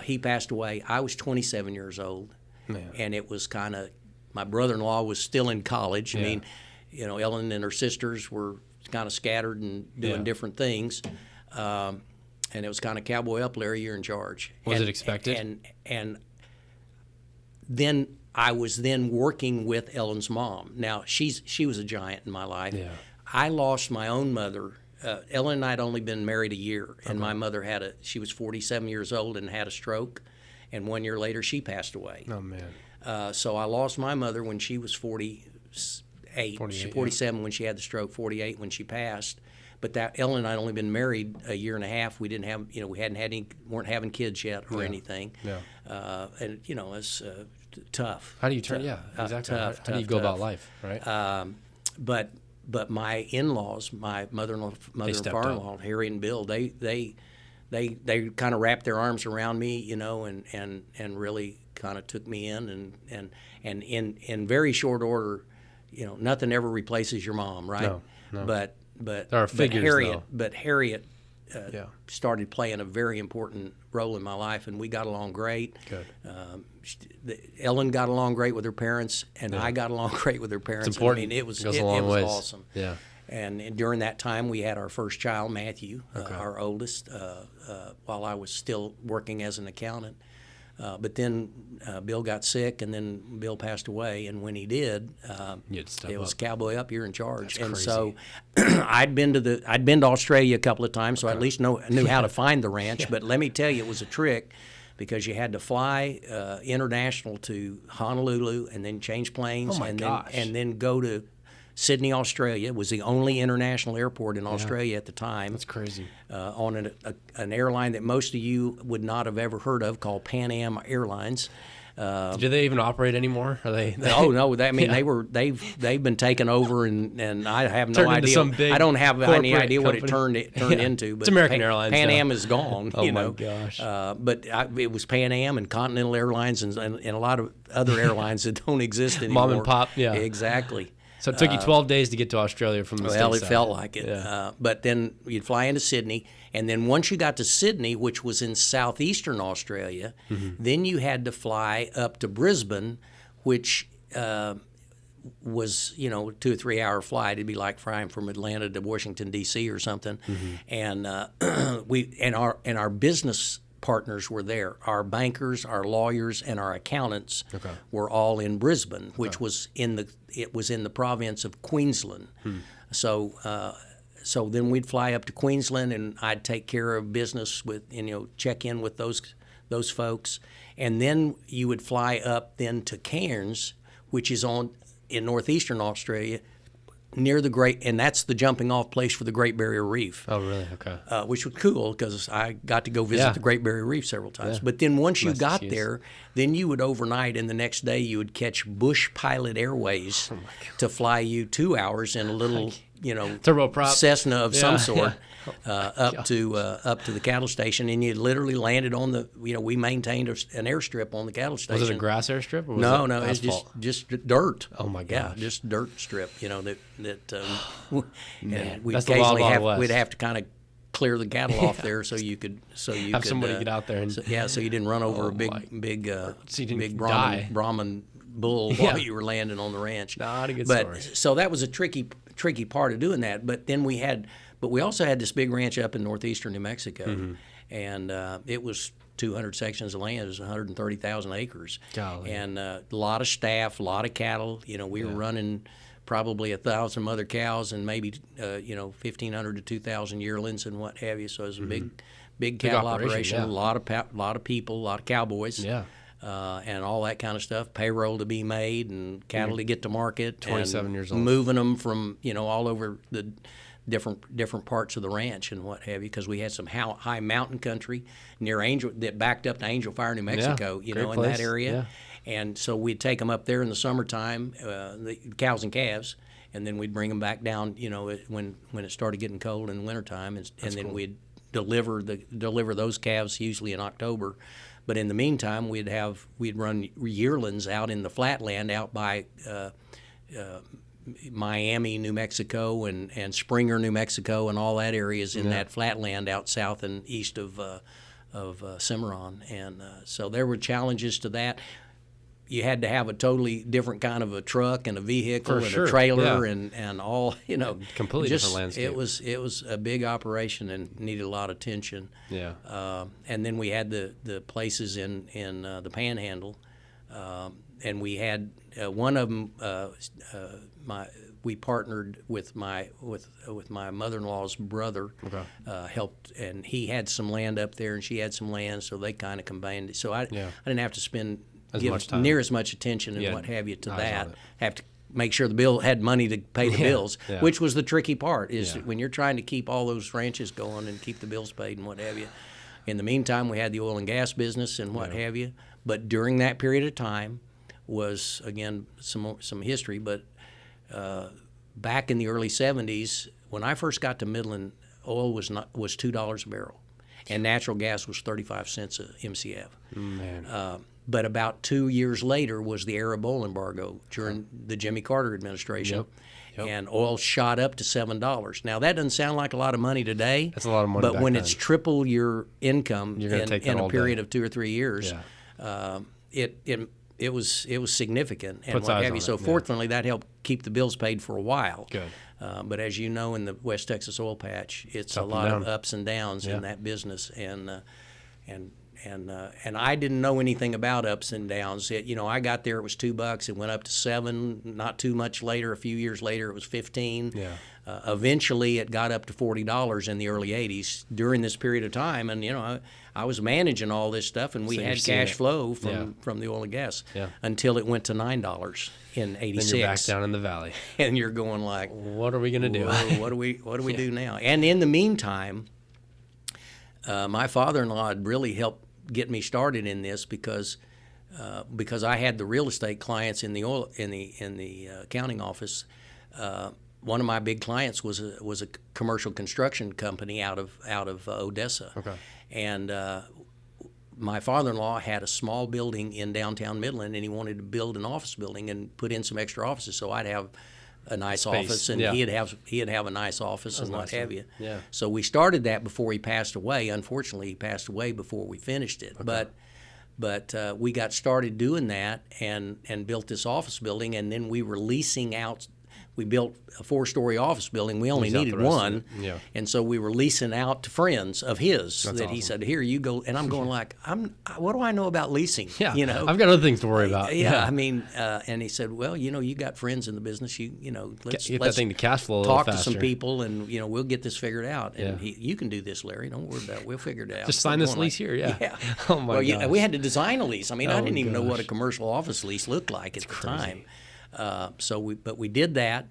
He passed away. I was 27 years old, and it was kind of, my brother-in-law was still in college. I mean, Ellen and her sisters were kind of scattered and doing different things. And it was kind of cowboy up, Larry, you're in charge. Was it expected? And then I was working with Ellen's mom. Now, she was a giant in my life. I lost my own mother. Ellen and I had only been married a year, and my mother she was 47 years old and had a stroke, and 1 year later she passed away. Oh, man. So I lost my mother when she was 48. 47 when she had the stroke, 48 when she passed. But Ellen and I had only been married a year and a half. We didn't have, weren't having kids yet or anything. And it's tough. How do you turn? Exactly. Tough, how do you go about life, right? But but my in-laws, my mother and stepped father-in-law, Harry and Bill, they kind of wrapped their arms around me, you know, and really kind of took me in, and in very short order, you know, nothing ever replaces your mom, right? No. But There are figures, Harriet started playing a very important role in my life, and we got along great. Good. Ellen got along great with her parents, and I got along great with her parents. It's important. I mean, it was Goes a long ways. awesome. Yeah. And during that time, we had our first child, Matthew, our oldest, while I was still working as an accountant. But then Bill got sick, and then Bill passed away. And when he did, it was cowboy up, you're in charge. That's and crazy. so I'd been to Australia a couple of times, so I at least knew how to find the ranch. But let me tell you, it was a trick, because you had to fly international to Honolulu and then change planes, and then go to Sydney, Australia. It was the only international airport in Australia at the time. That's crazy. On an airline that most of you would not have ever heard of, called Pan Am Airlines. Do they even operate anymore? Are they? Oh no! They've been taken over, and I have no idea. I don't have any idea what it turned into. But it's American Airlines. Pan Am is gone. Oh you my know? gosh! But it was Pan Am and Continental Airlines and a lot of other airlines that don't exist anymore. Mom and pop. Yeah. Exactly. So it took you 12 days to get to Australia from the Well, stateside. it felt like it. Yeah. But then you'd fly into Sydney, and then once you got to Sydney, which was in southeastern Australia, then you had to fly up to Brisbane, which was, you know, 2 or 3 hour flight. It'd be like flying from Atlanta to Washington D.C. or something. And our business partners were there. Our bankers, our lawyers, and our accountants were all in Brisbane, which was in the province of Queensland. So then we'd fly up to Queensland, and I'd take care of business with, check in with those folks, and then you would fly up then to Cairns, which is in northeastern Australia, near the and that's the jumping off place for the Great Barrier Reef. Oh, really? Okay. Which was cool, because I got to go visit the Great Barrier Reef several times. Yeah. But then once you got there, then you would overnight, and the next day you would catch Bush Pilot Airways to fly you 2 hours in a little, turboprop Cessna of some sort up to the cattle station, and you literally landed on the. We maintained an airstrip on the cattle station. Was it a grass airstrip? Or was no, it it's just dirt. Oh my gosh! Yeah, just dirt strip. And we'd that's occasionally we'd have to kind of clear the cattle off there so you could have somebody get out there and so you didn't run over a big Brahman bull while you were landing on the ranch. Not a good story. So that was a tricky part of doing that. But then we also had this big ranch up in northeastern New Mexico, and it was 200 sections of land. It was 130,000 acres. Golly. And a lot of staff, a lot of cattle. We were running probably 1,000 mother cows and maybe 1,500 to 2,000 yearlings and what have you. So it was a big cattle operation. A lot of people, a lot of cowboys. Yeah. And all that kind of stuff, payroll to be made and cattle to get to market. 27 years old. Moving them from, all over the different parts of the ranch and what have you, because we had some high mountain country near that backed up to Angel Fire, New Mexico, in that area. Yeah. And so we'd take them up there in the summertime, the cows and calves, and then we'd bring them back down, when it started getting cold in the wintertime, and then cool. We'd deliver those calves usually in October. But in the meantime, we'd run yearlings out in the flatland out by Miami, New Mexico, and Springer, New Mexico, and all that area is in that flatland out south and east of Cimarron. And so there were challenges to that. You had to have a totally different kind of a truck and a vehicle a trailer and all, completely different landscape. It was a big operation and needed a lot of attention. Yeah. And then we had the places in the Panhandle, and we had one of them. We partnered with my mother-in-law's brother. Helped, and he had some land up there, and she had some land, so they kind of combined it. So I didn't have to give near as much attention and what have you to that. Have to make sure the bill had money to pay the bills, which was the tricky part, is when you're trying to keep all those ranches going and keep the bills paid and what have you. In the meantime, we had the oil and gas business and what have you. But during that period of time was, again, some history, but back in the early 70s, when I first got to Midland, oil was $2 a barrel, and natural gas was 35 cents a MCF. Man. But about 2 years later was the Arab oil embargo during the Jimmy Carter administration. Yep. And oil shot up to $7. Now that doesn't sound like a lot of money today. That's a lot of money. But back when then. it's triple your income You're gonna take that in a all period day. of 2 or 3 years, Yeah. it was significant and Puts what eyes have on you. it, So yeah. fortunately, that helped keep the bills paid for a while. Good. But as you know, in the West Texas oil patch, it's a Up and lot of down. ups and downs Yeah. in that business, and I didn't know anything about ups and downs. I got there, it was $2. It went up to $7. Not too much later, a few years later, it was $15. Yeah. Eventually, it got up to $40 in the early '80s during this period of time, and I was managing all this stuff, and we So you're had seeing cash it. flow Yeah. from the oil and gas Yeah. until it went to $9 in '86. Then you're back down in the valley. And you're going like, What are we gonna do? "Whoa, what do we do now?" And in the meantime, my father-in-law had really helped get me started in this because I had the real estate clients in the accounting office. One of my big clients was a commercial construction company out of Odessa. Okay. And my father-in-law had a small building in downtown Midland, and he wanted to build an office building and put in some extra offices. So I'd have a nice Space, office, and yeah. he'd have a nice office and what nice, have you. yeah. So we started that before he passed away. Unfortunately, he passed away before we finished it. Okay. But we got started doing that and built this office building, and then we were leasing out. We built a 4-story office building. We only Lease out needed the rest of one, it. Yeah. and so we were leasing out to friends of his That's that he awesome. said, "Here, you go." And I'm going like, "What do I know about leasing?" Yeah. You know, I've got other things to worry about. yeah, I mean, and he said, "Well, you got friends in the business. Let's Get that thing to cash flow a little talk to faster. some people, and we'll get this figured out. And Yeah. you can do this, Larry. Don't worry about it. We'll figure it out. Just sign I'm this going lease here, yeah. Yeah. Oh, my well, gosh. we had to design a lease. I mean, I Oh, didn't even know what a gosh. commercial office lease looked like at the crazy. time. But we did that.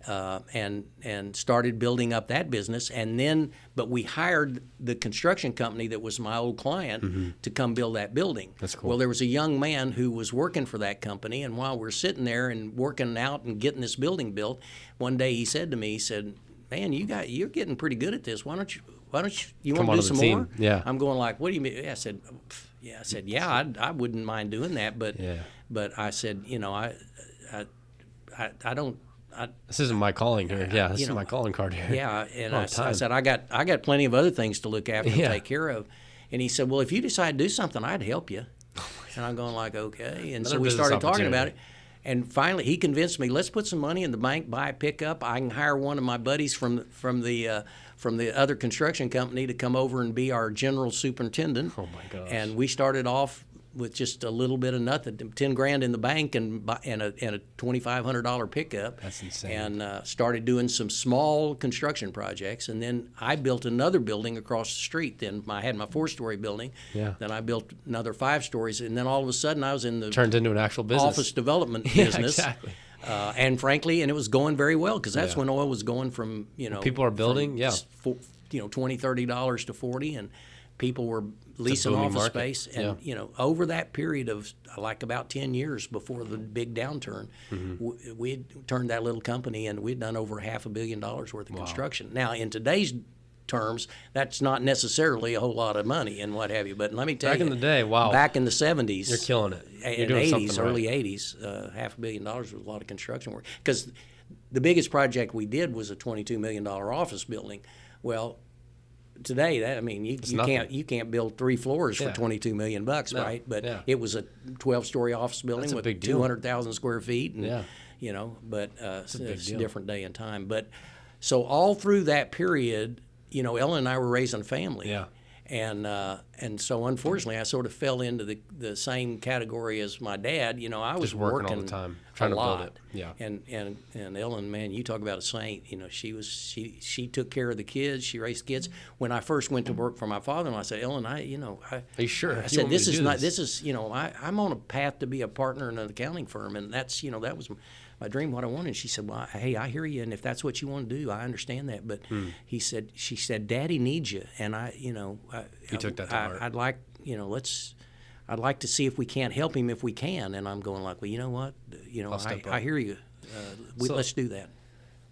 And started building up that business, but we hired the construction company that was my old client to come build that building. That's cool. Well, there was a young man who was working for that company, and while we're sitting there and working out and getting this building built, one day he said to me, he said, "Man, you're getting pretty good at this. Why don't you Come want to on do to the some team." more?" Yeah. I'm going like, "What do you mean?" I said, I wouldn't mind doing that, but Yeah. but I said, I don't. This isn't my calling here. Yeah, this you is know, my calling card here. Yeah, and Long I time. said, I got plenty of other things to look after Yeah. and take care of. And he said, "Well, if you decide to do something, I'd help you." And I'm going like, "Okay." And so Another we business started talking about opportunity. it. And finally, he convinced me, "Let's put some money in the bank, buy a pickup. I can hire one of my buddies from the other construction company to come over and be our general superintendent." Oh, my gosh. And we started off with just a little bit of nothing, $10,000 in the bank and a $2,500 pickup. That's insane. And started doing some small construction projects. And then I built another building across the street. Then I had my 4-story building. Yeah. Then I built another 5 stories. And then all of a sudden I was in the Turned into an actual business. office development Yeah, business. exactly. And frankly, and it was going very well because that's Yeah. when oil was going from, people are building, from, yeah. $20, $30 to 40, and people were leasing booming office market. space. And, Yeah. over that period of like about 10 years before the big downturn, Mm-hmm. we turned that little company and we'd done over $500 million worth of construction. Now, in today's terms, that's not necessarily a whole lot of money and what have you. But let me tell Back you, in the day, wow. back in the 70s, You're killing it. You're in doing 80s, something early right. 80s, $500 million was a lot of construction work. Because the biggest project we did was a $22 million office building. Well, today, you can't build 3 floors Yeah. for $22 million, No, right? But yeah. it was a 12-story office building That's a with big deal. 200,000 square feet, and Yeah. but it's big a deal. different day and time. But so all through that period, Ellen and I were raising a family. Yeah. And so unfortunately, I sort of fell into the same category as my dad. I was Just working all the time, trying a to build lot. it. Yeah. And Ellen, man, you talk about a saint. She took care of the kids. She raised kids. When I first went to work for my father-in-law, I said, "Ellen, Are you sure? I You said, want me this to is do not. This is I'm on a path to be a partner in an accounting firm, and that's that was my dream, what I wanted." And she said, "Well, hey, I hear you, and if that's what you want to do, I understand that." But she said, "Daddy needs you," and You took that to heart. I'd like I'd like to see if we can't help him if we can. And I'm going like, well, you know what, I'll step I up. hear you. So- Let's do that.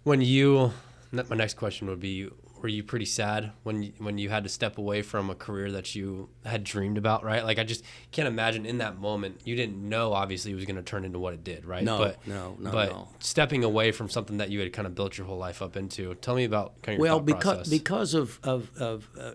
When you, my next question would be, were you pretty sad when you had to step away from a career that you had dreamed about, right? Like, I just can't imagine in that moment, you didn't know obviously it was going to turn into what it did, right? No. Stepping away from something that you had kind of built your whole life up into, tell me about kind of your thought process. Because of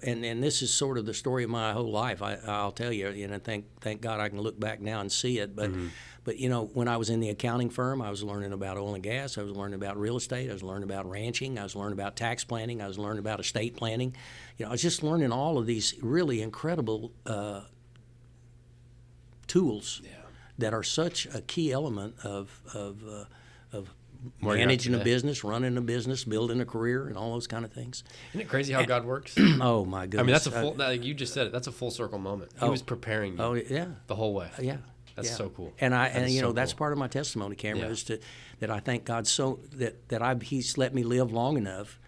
and this is sort of the story of my whole life. I'll tell you, thank God I can look back now and see it, but. Mm-hmm. But, when I was in the accounting firm, I was learning about oil and gas. I was learning about real estate. I was learning about ranching. I was learning about tax planning. I was learning about estate planning. I was just learning all of these really incredible tools that are such a key element of managing a business, running a business, building a career, and all those kind of things. Isn't it crazy how God works? Oh, my goodness. I mean, that's like you just said it, that's a full circle moment. He was preparing you the whole way. Yeah. That's so cool. And that's part of my testimony, Cameron, is that I thank God He's let me live long enough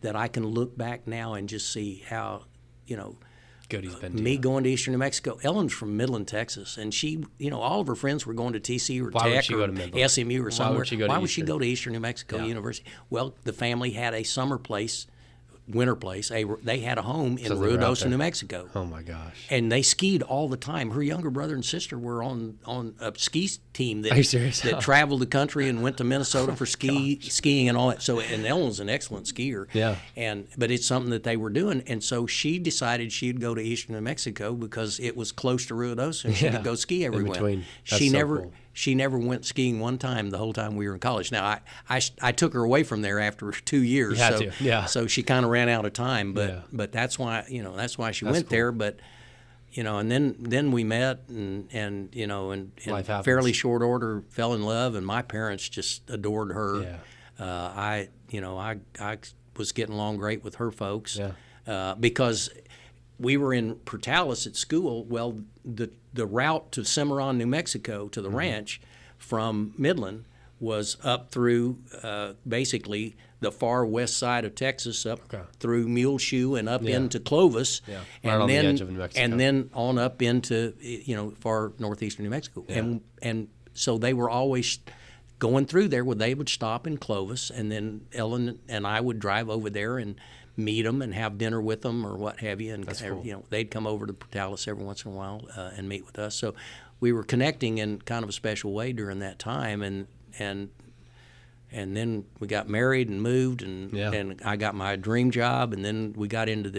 that I can look back now and just see how, good he's been. Me going to Eastern New Mexico. Ellen's from Midland, Texas, and she, all of her friends were going to TCU or Tech or SMU or somewhere. Why would she go to Eastern New Mexico University? Well, the family had a summer place. Winter place. They had a home in Ruidoso, New Mexico. Oh my gosh! And they skied all the time. Her younger brother and sister were on a ski team that Are you serious? that traveled the country and went to Minnesota for skiing and all that. So, and Ellen's an excellent skier. Yeah. But it's something that they were doing, and so she decided she'd go to Eastern New Mexico because it was close to Ruidoso and she could go ski everywhere. Cool. She never went skiing one time the whole time we were in college. Now, I took her away from there after 2 years. You had to. Yeah. So she kind of ran out of time, but that's why she went there. But and then we met and in fairly short order fell in love, and my parents just adored her. Yeah. I was getting along great with her folks because we were in Portales at school. Well, the route to Cimarron, New Mexico, to the ranch from Midland was up through basically the far west side of Texas, up through Muleshoe and up into Clovis, right on the edge of New Mexico. And then on up into far northeastern New Mexico. And so they were always going through there where they would stop in Clovis, and then Ellen and I would drive over there and meet them and have dinner with them or what have you. And That's cool. They'd come over to Portales every once in a while and meet with us. So we were connecting in kind of a special way during that time, and then we got married and moved, and I got my dream job, and then we got into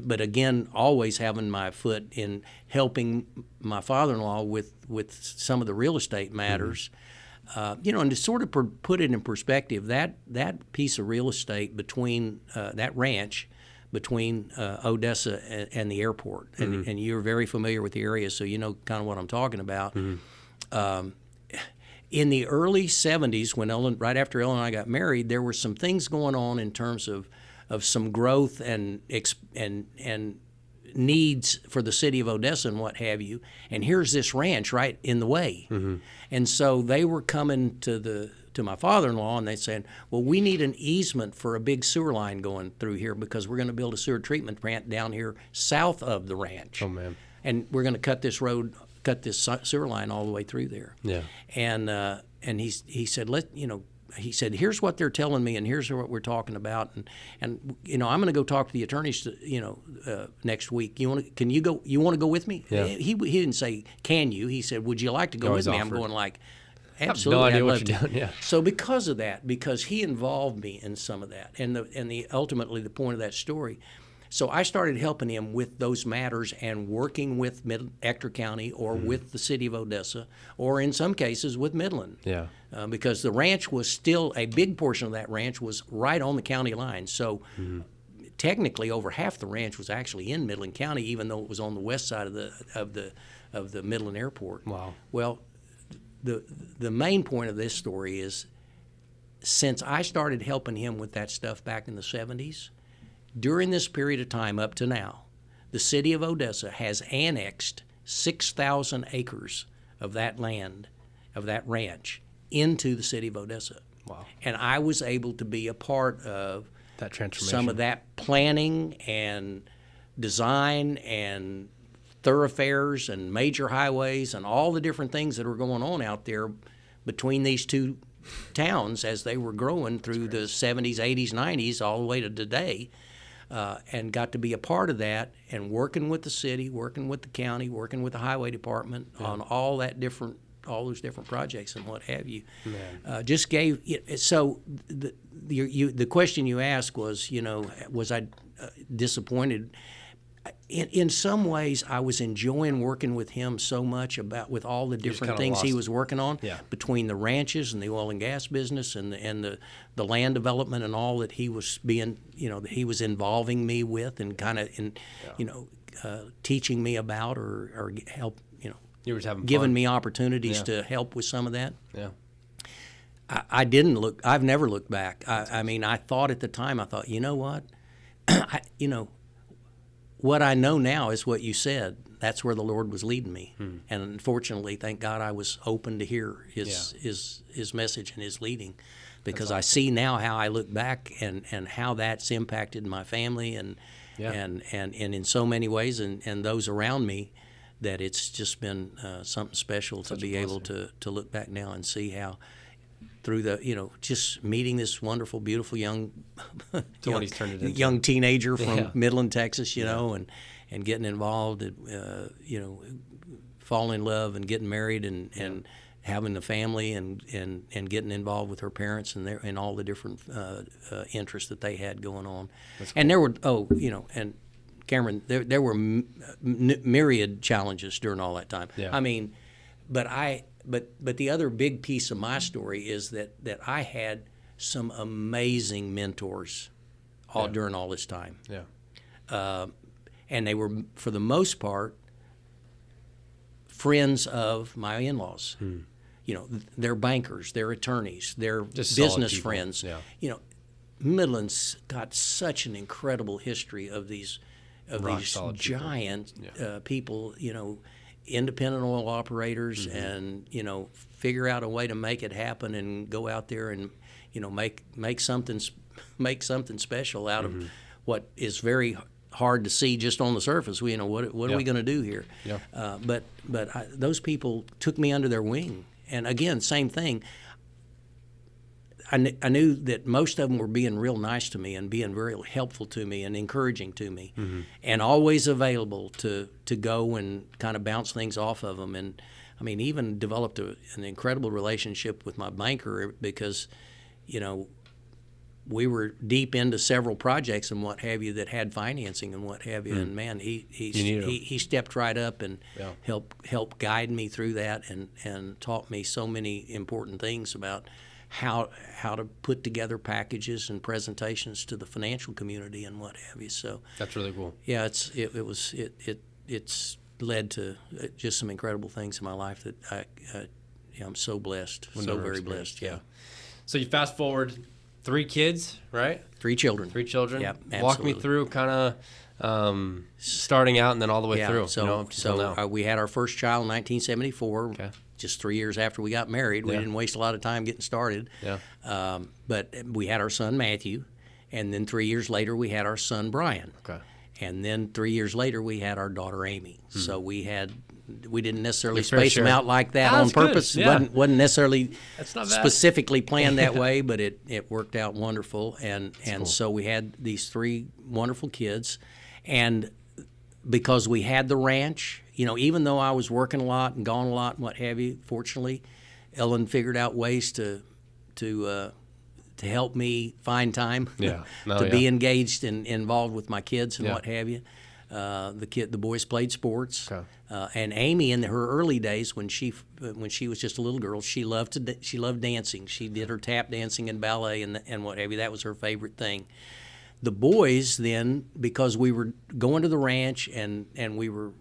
but again, always having my foot in helping my father-in-law with some of the real estate matters. And to sort of put it in perspective, that piece of real estate between that ranch between Odessa and the airport, and you're very familiar with the area, so you know kind of what I'm talking about. In the early 70s, when right after Ellen and I got married, there were some things going on in terms of some growth and needs for the city of Odessa and what have you. And here's this ranch right in the way. And so they were coming to my father-in-law, and they said, well, we need an easement for a big sewer line going through here because we're going to build a sewer treatment plant down here south of the ranch. Oh, man. And we're going to cut this sewer line all the way through there. Yeah. And he said, he said, here's what they're telling me, and here's what we're talking about, and I'm going to go talk to the attorneys, next week. You want to go with me? Yeah. He didn't say, can you? He said, would you like to go with me? Offered. I'm going like, I absolutely. have no idea I'd what love you're to. doing. Yeah. So because of that, because he involved me in some of that, and ultimately the point of that story. So I started helping him with those matters and working with Ector County or with the city of Odessa, or in some cases with Midland. Yeah. Because the ranch was still, a big portion of that ranch was right on the county line. So technically over half the ranch was actually in Midland County, even though it was on the west side of the Midland Airport. Wow. Well, the main point of this story is, since I started helping him with that stuff back in the 70s, during this period of time up to now, the city of Odessa has annexed 6,000 acres of that land, of that ranch, into the city of Odessa. Wow. And I was able to be a part of that transformation, some of that planning and design and thoroughfares and major highways and all the different things that are going on out there between these two towns as they were growing through the 70s, 80s, 90s, all the way to today, and got to be a part of that and working with the city, working with the county, working with the highway department on all those different projects and what have you. Just gave so the question you asked was, was I disappointed? In some ways, I was enjoying working with him so much with all the different things he was working on between the ranches and the oil and gas business and the land development and all that he was that he was involving me with and kind of teaching me about or help You were just having giving fun. me opportunities to help with some of that. Yeah. I've never looked back. I mean, I thought at the time, you know what? What I know now is what you said. That's where the Lord was leading me. And unfortunately, thank God I was open to hear his message and his leading, because I see now how I look back and how that's impacted my family and in so many ways and those around me, that it's just been something special to be able to look back now and see how through the, just meeting this wonderful, beautiful young teenager from Midland, Texas, and getting involved, falling in love and getting married and having a family and getting involved with her parents and all the different interests that they had going on. That's cool. And there were, and Cameron, there were myriad challenges during all that time. Yeah. I mean, but the other big piece of my story is that I had some amazing mentors during all this time. Yeah. And they were, for the most part, friends of my in-laws. They're bankers, they're attorneys, they're just business friends. Yeah. Midland's got such an incredible history of these giant people, independent oil operators, and figure out a way to make it happen and go out there and make something special out of what is very hard to see just on the surface. What are we going to do here? Yeah. But those people took me under their wing, and again, same thing. I knew that most of them were being real nice to me and being very helpful to me and encouraging to me, and always available to go and kind of bounce things off of them. And I mean, even developed an incredible relationship with my banker, because, we were deep into several projects and what have you that had financing and what have you. And man, he stepped right up and helped guide me through that and taught me so many important things about how to put together packages and presentations to the financial community and what have you. So that's really cool. Yeah, it's led to just some incredible things in my life that I'm so blessed, very blessed. Yeah. So you fast forward, 3 kids, right? 3 children. 3 children. Yeah, absolutely. Walk me through kind of starting out and then all the way through. So we had our first child in 1974. Okay. Just 3 years after we got married. We didn't waste a lot of time getting started. Yeah. But we had our son Matthew, and then 3 years later we had our son Brian. Okay. And then 3 years later we had our daughter Amy. So we didn't necessarily space them out like that on purpose. Yeah. Wasn't necessarily not specifically planned that way, but it worked out wonderful. And cool. So we had these 3 wonderful kids, and because we had the ranch, even though I was working a lot and gone a lot and what have you, fortunately, Ellen figured out ways to help me find time to be engaged and involved with my kids and what have you. The boys played sports, and Amy in her early days when she was just a little girl, she loved dancing. She did her tap dancing and ballet and what have you. That was her favorite thing. The boys then, because we were going to the ranch and we were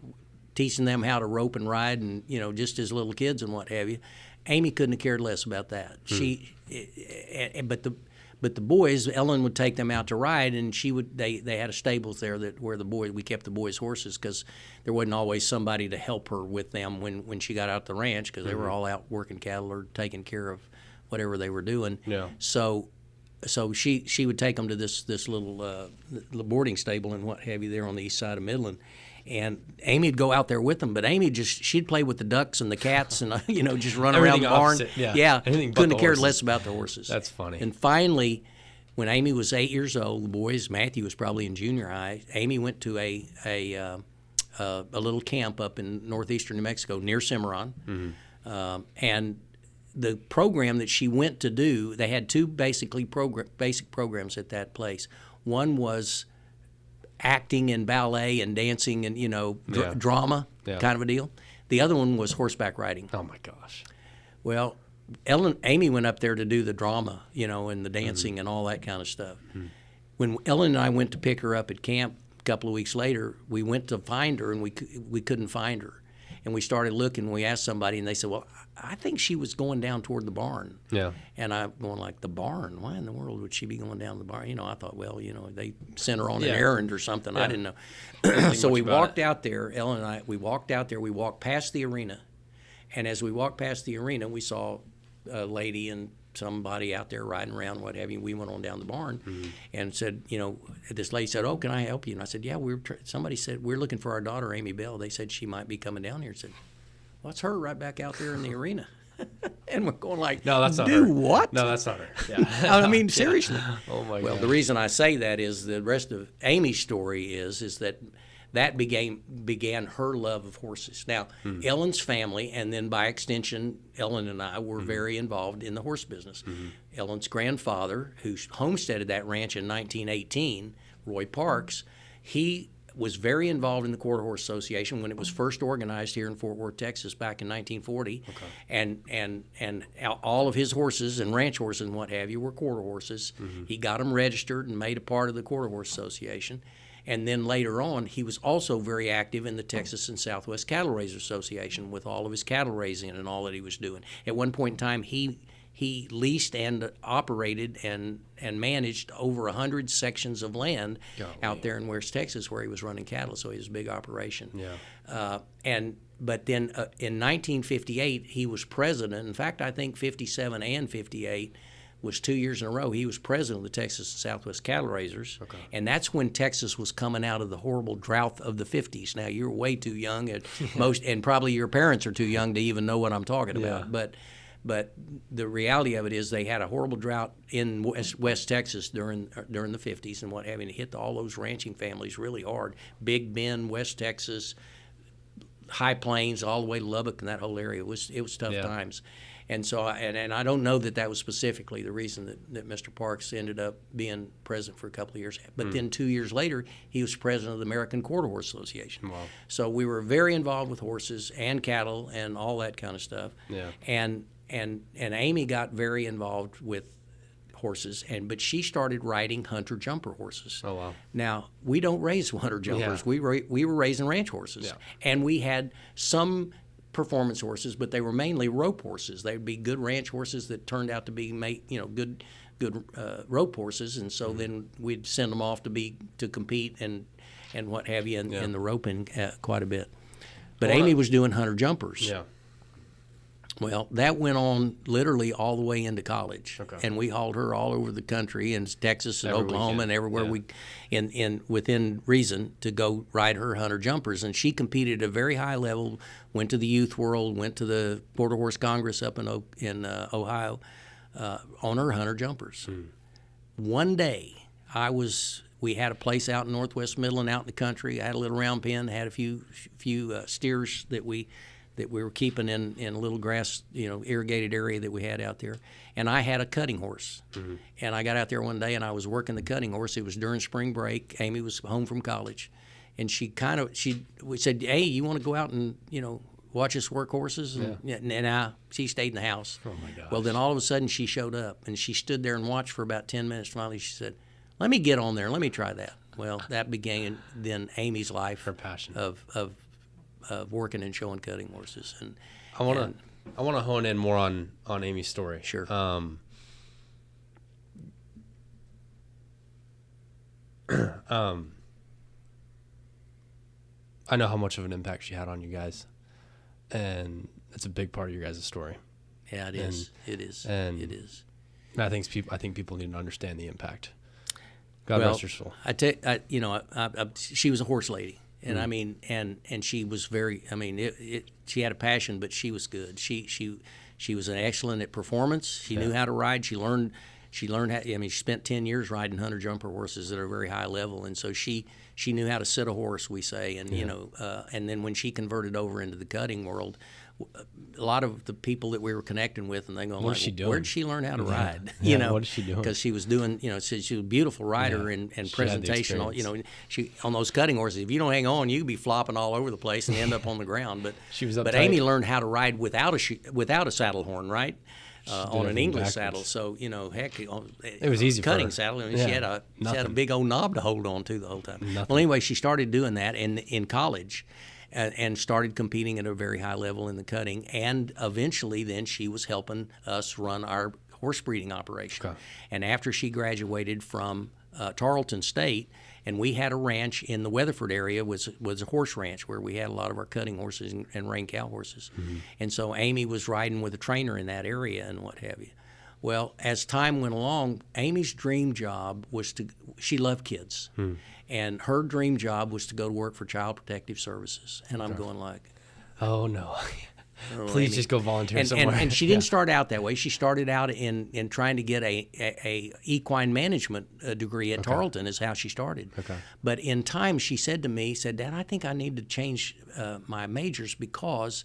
teaching them how to rope and ride and just as little kids and what have you, Amy couldn't have cared less about that. But the boys, Ellen would take them out to ride, and they had a stables there we kept the boys' horses, because there wasn't always somebody to help her with them when she got out the ranch, because they were all out working cattle or taking care of whatever they were doing. Yeah. So she would take them to this little boarding stable and what have you there on the east side of Midland, And Amy'd go out there with them, but she'd play with the ducks and the cats and just run around Everything the barn. opposite, yeah. Anything but couldn't the have cared horses. less about the horses. That's funny. And finally, when Amy was 8 years old, the boys, Matthew was probably in junior high. Amy went to a little camp up in northeastern New Mexico near Cimarron, and the program that she went to do, they had two basic programs at that place. One was acting and ballet and dancing and drama kind of a deal. The other one was horseback riding. Oh my gosh. Well, Amy went up there to do the drama, and the dancing and all that kind of stuff. When Ellen and I went to pick her up at camp a couple of weeks later, we went to find her and we couldn't find her. And we started looking. We asked somebody, and they said, "Well, I think she was going down toward the barn." Yeah. And I'm going like, "The barn? Why in the world would she be going down the barn?" I thought, well, they sent her on an errand or something. I didn't know. So we walked out there. Ellen and I, we walked out there. We walked past the arena, and as we walked past the arena, we saw a lady and somebody out there riding around, what have you. We went on down the barn and said, this lady said, "Oh, can I help you?" And I said, "Yeah, somebody said we're looking for our daughter, Amy Bell. They said she might be coming down here." I said, "Well, it's her right back out there in the arena." And we're going like, "No, that's not her." Do what? No, that's not her. Yeah. I mean, seriously. Oh my God. Well, the reason I say that is the rest of Amy's story is that began her love of horses. Now, Ellen's family, and then by extension, Ellen and I were very involved in the horse business. Ellen's grandfather, who homesteaded that ranch in 1918, Roy Parks, he was very involved in the Quarter Horse Association when it was first organized here in Fort Worth, Texas, back in 1940. Okay. And all of his horses and ranch horses and what have you were quarter horses. He got them registered and made a part of the Quarter Horse Association. And then later on, he was also very active in the Texas and Southwest Cattle Raisers Association with all of his cattle raising and all that he was doing. At one point in time, he leased and operated and managed over 100 sections of land out there in West Texas where he was running cattle, so he was a big operation. Yeah. But then in 1958, he was president. In fact, I think 57 and 58 was 2 years in a row. He was president of the Texas and Southwest Cattle Raisers, and that's when Texas was coming out of the horrible drought of the 50s. Now, you're way too young, and probably your parents are too young to even know what I'm talking about. But the reality of it is they had a horrible drought in West Texas during the 50s and what have you. And it hit all those ranching families really hard. Big Bend, West Texas, High Plains, all the way to Lubbock and that whole area. It was tough times. And so, and I don't know that was specifically the reason that Mr. Parks ended up being president for a couple of years. But then 2 years later, he was president of the American Quarter Horse Association. Wow. So we were very involved with horses and cattle and all that kind of stuff. Yeah. And Amy got very involved with horses, but she started riding hunter jumper horses. Oh wow! Now we don't raise hunter jumpers. Yeah. We were raising ranch horses, and we had some performance horses, but they were mainly rope horses. They would be good ranch horses that turned out to be good rope horses, and so then we'd send them off to compete and what have you in the roping quite a bit. But Amy was doing hunter jumpers. Yeah. Well, that went on literally all the way into college, and we hauled her all over the country, in Texas and Oklahoma and everywhere within reason to go ride her hunter jumpers. And she competed at a very high level. Went to the youth world, went to the Quarter Horse Congress up in Ohio on her hunter jumpers. One day, we had a place out in Northwest Midland, out in the country. I had a little round pen, had a few steers that we were keeping in a little grass, irrigated area that we had out there. And I had a cutting horse. And I got out there one day and I was working the cutting horse. It was during spring break. Amy was home from college. And we said, "Hey, you want to go out and, watch us work horses?" And she stayed in the house. Oh my gosh. Well, then all of a sudden she showed up and she stood there and watched for about 10 minutes. Finally, she said, "Let me get on there. Let me try that." Well, that began then Amy's life. Her passion. Of working and showing cutting horses. And I want to hone in more on Amy's story. Sure. I know how much of an impact she had on you guys, and it's a big part of your guys' story. Yeah, it is. It is. And it is. And I think people need to understand the impact. God rest her soul. She was a horse lady. And I mean, and she was very. I mean, she had a passion, but she was good. She was an excellent at performance. She knew how to ride. She learned how. I mean, she spent 10 years riding hunter jumper horses at a very high level, and so she knew how to sit a horse. We say, and and then when she converted over into the cutting world, a lot of the people that we were connecting with, and they going, "What's she doing? Where'd she learn how to ride?" What is she doing? Because she was doing, she was a beautiful rider and presentational. She on those cutting horses. If you don't hang on, you could be flopping all over the place and end up on the ground. But she was uptight. But Amy learned how to ride without a saddle horn, right? On an English saddle, so heck, it was easy cutting for her. saddle. I mean, she had a big old knob to hold on to the whole time. Nothing. Well, anyway, she started doing that in college, and started competing at a very high level in the cutting, and eventually, then she was helping us run our horse breeding operation. Okay. And after she graduated from Tarleton State, and we had a ranch in the Weatherford area, was a horse ranch where we had a lot of our cutting horses and rein cow horses. Mm-hmm. And so Amy was riding with a trainer in that area and what have you. Well, as time went along, Amy's dream job was she loved kids. And her dream job was to go to work for Child Protective Services. And I'm going like, oh no. Please Amy. just go volunteer somewhere. And she didn't start out that way. She started out in trying to get a equine management degree at Tarleton is how she started. Okay. But in time, she said to me, Dad, I think I need to change my majors because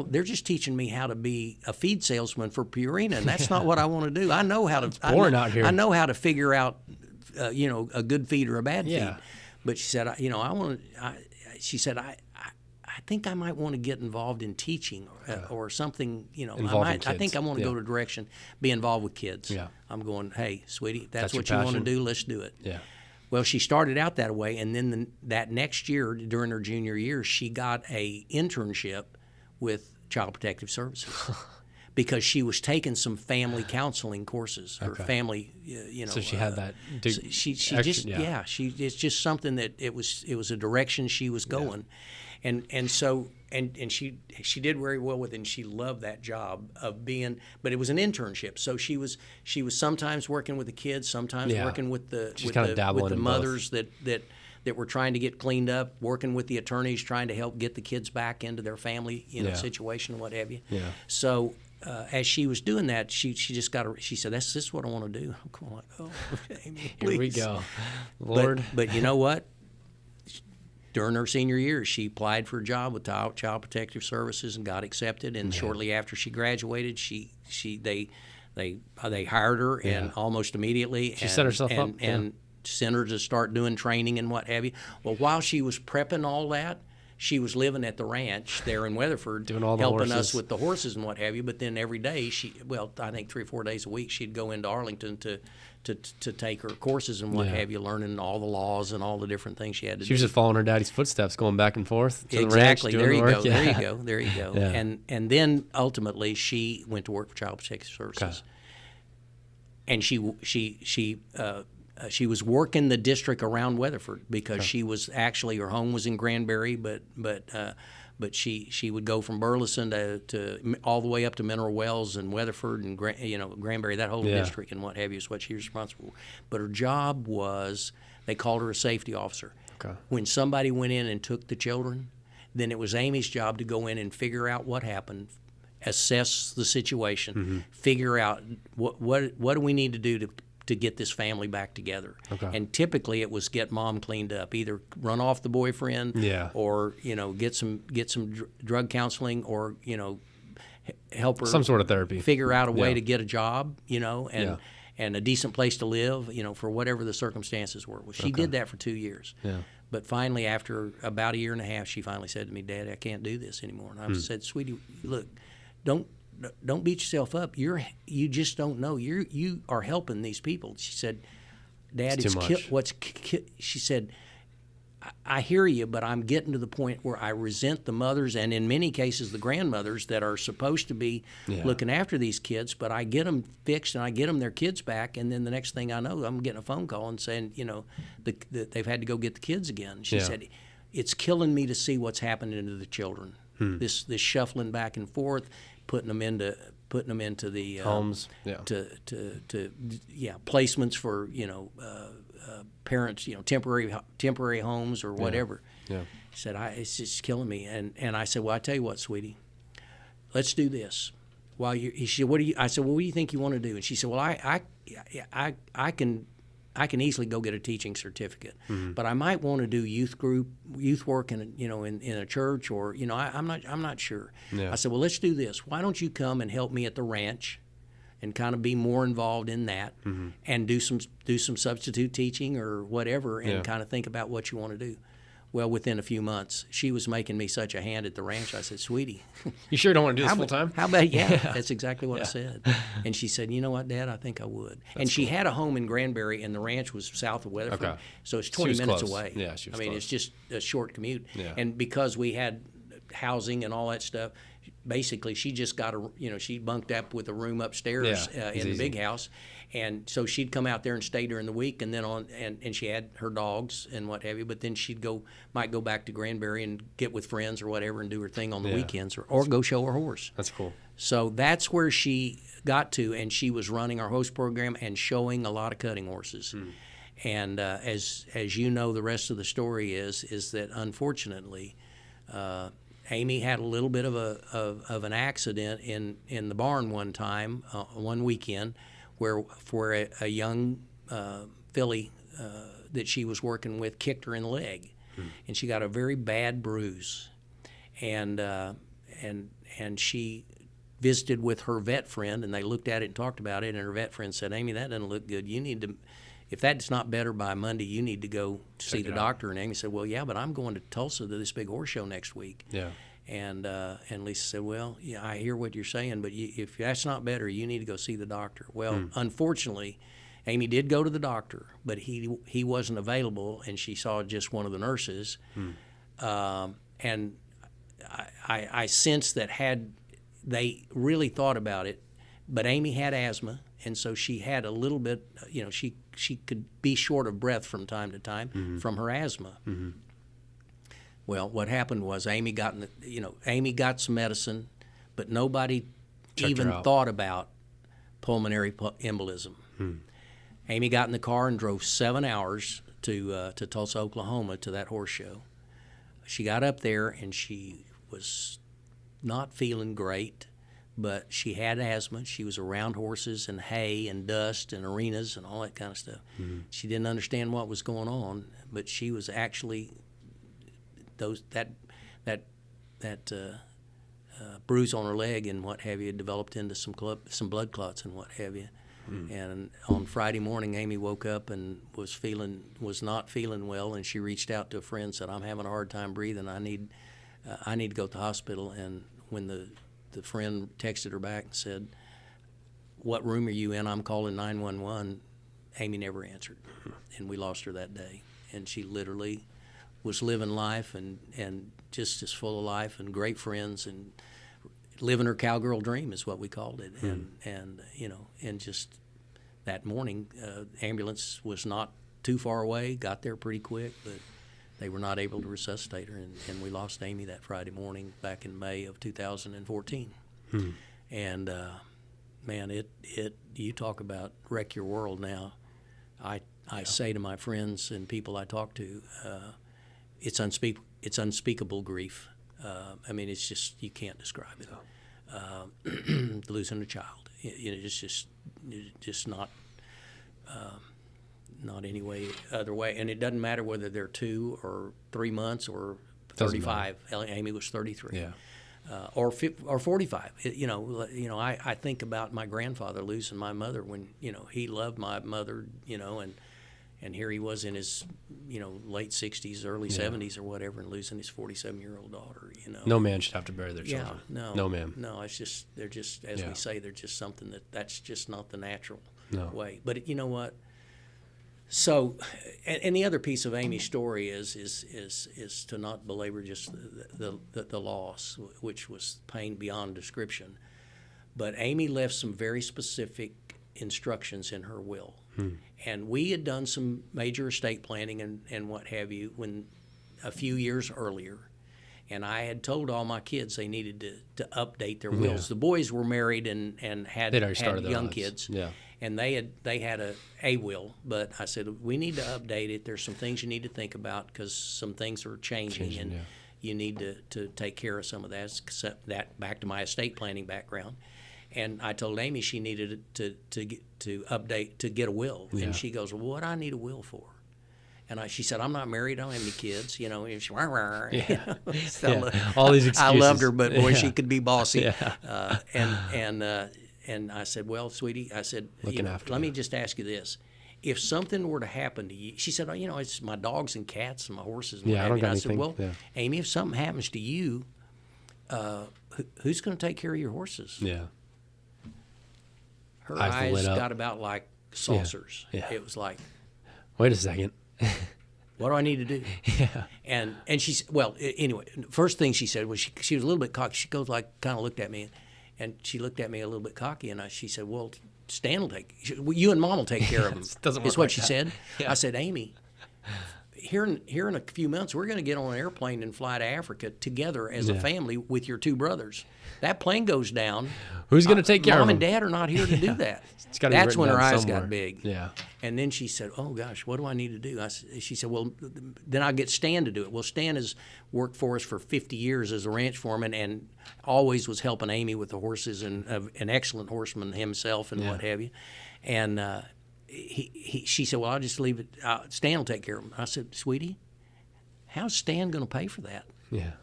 they're just teaching me how to be a feed salesman for Purina, and that's not what I want to do. I know how to. It's boring out here. I know how to figure out, a good feed or a bad Yeah. feed. But she said, I want to. She said, I think I might want to get involved in teaching or something. Involving I think I want to kids. go to a direction, be involved with kids. Yeah. I'm going, hey, sweetie, that's your what you want to passion. do. Let's do it. Yeah. Well, she started out that way, and then that next year, during her junior year, she got a internship with Child Protective Services because she was taking some family counseling courses or family, So she had that. It's just something that it was a direction she was going, and so she did very well with it, and she loved that job of being. But it was an internship, so she was sometimes working with the kids, sometimes working with the mothers that were trying to get cleaned up, working with the attorneys, trying to help get the kids back into their family situation and what have you. Yeah. So as she was doing that, she just she said, "This is what I want to do." I'm going like, "Oh, Amy, please." Here we go, Lord. But you know what? During her senior year, she applied for a job with Child Protective Services and got accepted. And shortly after she graduated, they hired her and almost immediately. She set herself up and sent her to start doing training and what have you. Well, while she was prepping all that, she was living at the ranch there in Weatherford, doing all the helping horses. us with the horses and what have you. But then every day, I think 3 or 4 days a week, she'd go into Arlington to take her courses and what have you, learning all the laws and all the different things she had to do. She was just following her daddy's footsteps, going back and forth to Exactly. the ranch, doing the work. There you go. Yeah. And then ultimately she went to work for Child Protective Services, and she was working the district around Weatherford because she was actually, her home was in Granbury, but she would go from Burleson to all the way up to Mineral Wells and Weatherford and Granbury, that whole district and what have you is what she was responsible for. But her job was, they called her a safety officer. Okay. When somebody went in and took the children, then it was Amy's job to go in and figure out what happened, assess the situation, figure out what do we need to do to get this family back together. Okay. And typically it was get mom cleaned up, either run off the boyfriend or get some drug counseling or help her Some sort of therapy. figure out a way to get a job, and a decent place to live, for whatever the circumstances were. Well, she did that for 2 years. Yeah. But finally, after about a year and a half, she finally said to me, "Dad, I can't do this anymore." And I said, "Sweetie, look, don't beat yourself up. You just don't know. You are helping these people." She said, "Dad, It's too much. She said, I hear you, but I'm getting to the point where I resent the mothers and in many cases the grandmothers that are supposed to be looking after these kids, but I get them fixed and I get them their kids back, and then the next thing I know, I'm getting a phone call and saying, they've had to go get the kids again." She said, "It's killing me to see what's happening to the children. This shuffling back and forth, putting them into the Homes, to placements for parents, temporary homes or whatever. Yeah. She said, it's just killing me. And I said, well, I tell you what, sweetie, let's do this. She said, what do you? I said, well, what do you think you want to do? And she said, well, I can easily go get a teaching certificate, but I might want to do youth work in a church, or I'm not sure. Yeah. I said, well, let's do this. Why don't you come and help me at the ranch, and kind of be more involved in that, and do some substitute teaching or whatever, and kind of think about what you want to do. Well, within a few months, she was making me such a hand at the ranch. I said, sweetie. You sure don't want to do this full time? How about, that's exactly what I said. And she said, you know what, Dad, I think I would. And she had a home in Granbury, and the ranch was south of Weatherford. Okay. So it's 20 minutes close. away. Yeah, she was it's close. just a short commute. Yeah. And because we had housing and all that stuff, basically she just got she bunked up with a room upstairs in the big house. And so she'd come out there and stay during the week, and then and she had her dogs and what have you. But then she'd might go back to Granbury and get with friends or whatever and do her thing on the weekends, or go show her horse. That's cool. So that's where she got to, and she was running our host program and showing a lot of cutting horses. And as you know, the rest of the story is that unfortunately, Amy had a little bit of an accident in the barn one time, one weekend, where a young filly that she was working with kicked her in the leg, and she got a very bad bruise, and she visited with her vet friend, and they looked at it and talked about it, and her vet friend said, Amy, that doesn't look good. You need to, if that's not better by Monday, you need to go see the doctor. And Amy said, well, yeah, but I'm going to Tulsa to this big horse show next week. Yeah. And Lisa said, well, yeah, I hear what you're saying, but if that's not better, you need to go see the doctor. Well, unfortunately, Amy did go to the doctor, but he wasn't available, and she saw just one of the nurses. And I sensed that had they really thought about it, but Amy had asthma, and so she had a little bit, she could be short of breath from time to time from her asthma. Well, what happened was Amy got some medicine, but nobody even thought about pulmonary embolism. Amy got in the car and drove 7 hours to Tulsa, Oklahoma, to that horse show. She got up there and she was not feeling great, but she had asthma. She was around horses and hay and dust and arenas and all that kind of stuff. She didn't understand what was going on, but she was actually that bruise on her leg and what have you developed into some blood clots and what have you. And on Friday morning, Amy woke up and was not feeling well, and she reached out to a friend and said, I'm having a hard time breathing. I need to go to the hospital. And when the friend texted her back and said, what room are you in? I'm calling 911. Amy never answered, and we lost her that day. And she literally was living life and just as full of life and great friends and living her cowgirl dream is what we called it. And just that morning, ambulance was not too far away, got there pretty quick, but they were not able to resuscitate her, and we lost Amy that Friday morning back in May of 2014. And man, you talk about wreck your world now. I say to my friends and people I talk to, it's unspeakable grief. I mean, it's just, you can't describe it. Losing a child, it's just not any way other way. And it doesn't matter whether they're 2 or 3 months or 35. Amy was 33. Yeah. Or 45. I think about my grandfather losing my mother when he loved my mother, and here he was in his late 60s, early 70s or whatever, and losing his 47-year-old daughter. No man should have to bury their children. No, ma'am. No, it's just we say, they're just something that's just not the natural way. But you know what? So, and the other piece of Amy's story is to not belabor just the loss, which was pain beyond description. But Amy left some very specific instructions in her will. And we had done some major estate planning and what have you a few years earlier. And I had told all my kids they needed to update their wills. The boys were married and had young kids. Yeah. and they had a will, but I said we need to update it. There's some things you need to think about because some things are changing, and you need to take care of some of that. That back to my estate planning background, and I told Amy she needed to update to get a will, and she goes, well, what do I need a will for? And she said, I'm not married. I don't have any kids. You know, and she, rah, you know? So, all these excuses. I loved her, but boy, she could be bossy. And I said, well, sweetie, I said, let me just ask you this. If something were to happen to you, she said, you know, it's my dogs and cats and my horses. And I don't got anything. I said, well, Amy, if something happens to you, who's going to take care of your horses? Yeah. Her eyes got about like saucers. Yeah. It was like, wait a second. What do I need to do? And she's, well, anyway, first thing she said was she was a little bit cocky. She goes like, kind of looked at me, and she looked at me a little bit cocky, and she said, well, Stan will you and Mom will take care of him. Doesn't work is what like she that. said. I said, Amy, here in a few months, we're going to get on an airplane and fly to Africa together as a family with your two brothers. That plane goes down. Who's going to take care of Mom them? and Dad are not here to do that. That's when her eyes got big. Yeah. And then she said, oh, gosh, what do I need to do? She said, well, then I'll get Stan to do it. Well, Stan has worked for us for 50 years as a ranch foreman and always was helping Amy with the horses and an excellent horseman himself and what have you. And she said, well, I'll just leave it. Stan will take care of him. I said, sweetie, how's Stan going to pay for that? Yeah.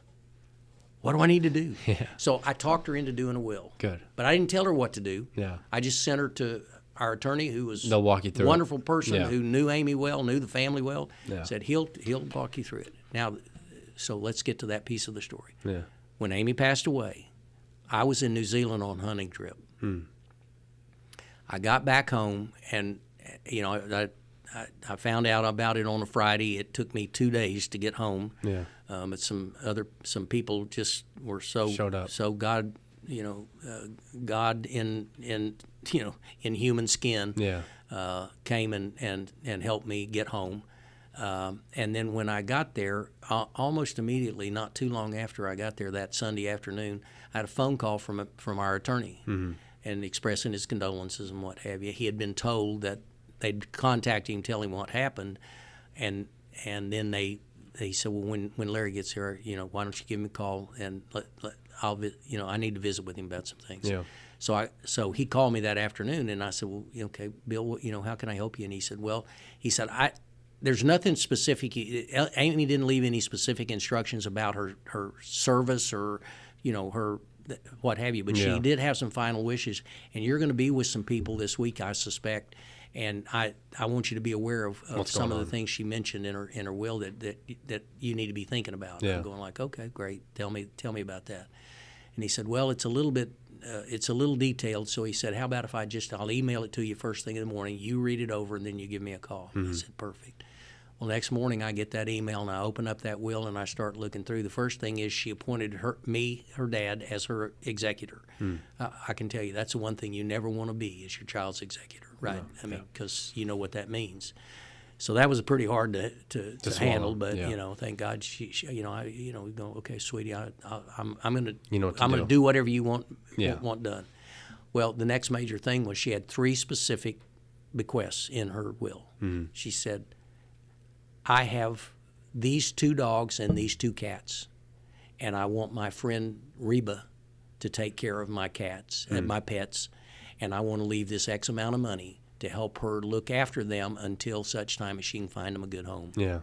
What do I need to do? Yeah. So I talked her into doing a will. Good. But I didn't tell her what to do. Yeah. I just sent her to our attorney, who was They'll walk you through a wonderful person, Yeah. who knew Amy well, knew the family well. Yeah. Said he'll walk you through it. Now, so let's get to that piece of the story. Yeah. When Amy passed away, I was in New Zealand on a hunting trip. I got back home, and you know, I found out about it on a Friday. It took me 2 days to get home. Yeah. But some people just were Showed up. so God, God in human skin, came and helped me get home. And then when I got there, almost immediately, not too long after I got there that Sunday afternoon, I had a phone call from our attorney, and expressing his condolences and what have you. He had been told that they'd contact him, tell him what happened, and then they said, well, when Larry gets here, why don't you give him a call and I need to visit with him about some things. Yeah. So he called me that afternoon, and I said, well, okay, Bill, how can I help you? And he said, there's nothing specific. Amy didn't leave any specific instructions about her service or, her what have you, but she did have some final wishes, and you're going to be with some people this week, I suspect. And I want you to be aware of some of the things she mentioned in her will that you need to be thinking about. Yeah. I'm going like, okay, great. Tell me about that. And he said, well, it's a little detailed. So he said, how about if I'll email it to you first thing in the morning. You read it over, and then you give me a call. I said, perfect. Well, next morning I get that email, and I open up that will, and I start looking through. The first thing is she appointed her dad, as her executor. I can tell you that's the one thing you never want to be, is your child's executor, right? No, I mean, because you know what that means. So that was pretty hard to handle, but thank God she we go, okay, sweetie, I'm gonna do whatever you want done. Well, the next major thing was she had 3 specific bequests in her will. She said, I have these 2 dogs and these 2 cats, and I want my friend Reba to take care of my cats and my pets, and I want to leave this X amount of money to help her look after them until such time as she can find them a good home. Yeah.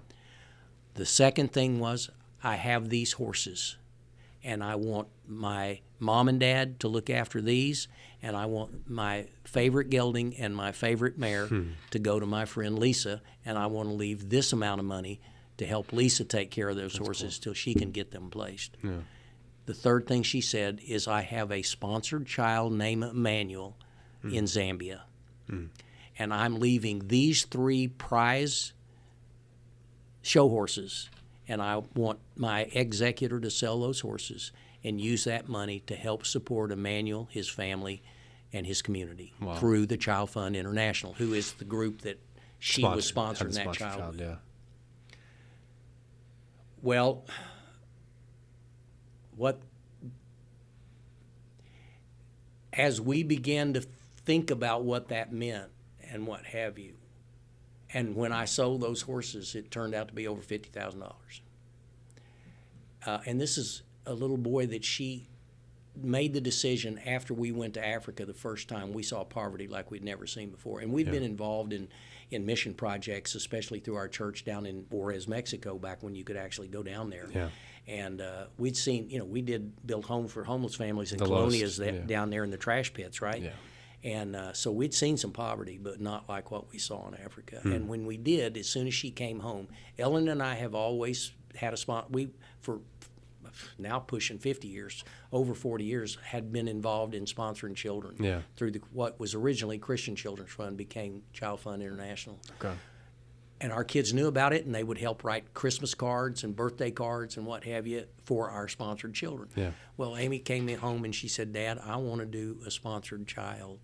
The second thing was, I have these horses, and I want my mom and dad to look after these, and I want my favorite gelding and my favorite mare to go to my friend Lisa, and I want to leave this amount of money to help Lisa take care of those horses till she can get them placed. Yeah. The third thing she said is, I have a sponsored child named Emmanuel in Zambia, and I'm leaving these 3 prize show horses, and I want my executor to sell those horses and use that money to help support Emmanuel, his family, and his community through the Child Fund International, who is the group that she was sponsoring that child with. Yeah. Well, as we began to think about what that meant and what have you. And when I sold those horses, it turned out to be over $50,000. And this is a little boy that she made the decision after we went to Africa the first time. We saw poverty like we'd never seen before. And we've been involved in mission projects, especially through our church down in Juarez, Mexico, back when you could actually go down there. Yeah. And we'd seen, we did build homes for homeless families in The colonias lowest, down there in the trash pits, right? Yeah. And so we'd seen some poverty, but not like what we saw in Africa. And when we did, as soon as she came home, Ellen and I have always had a spot. We, for now pushing 50 years, over 40 years, had been involved in sponsoring children through what was originally Christian Children's Fund, became Child Fund International. Okay. And our kids knew about it, and they would help write Christmas cards and birthday cards and what have you for our sponsored children. Yeah. Well, Amy came in home and she said, "Dad, I want to do a sponsored child."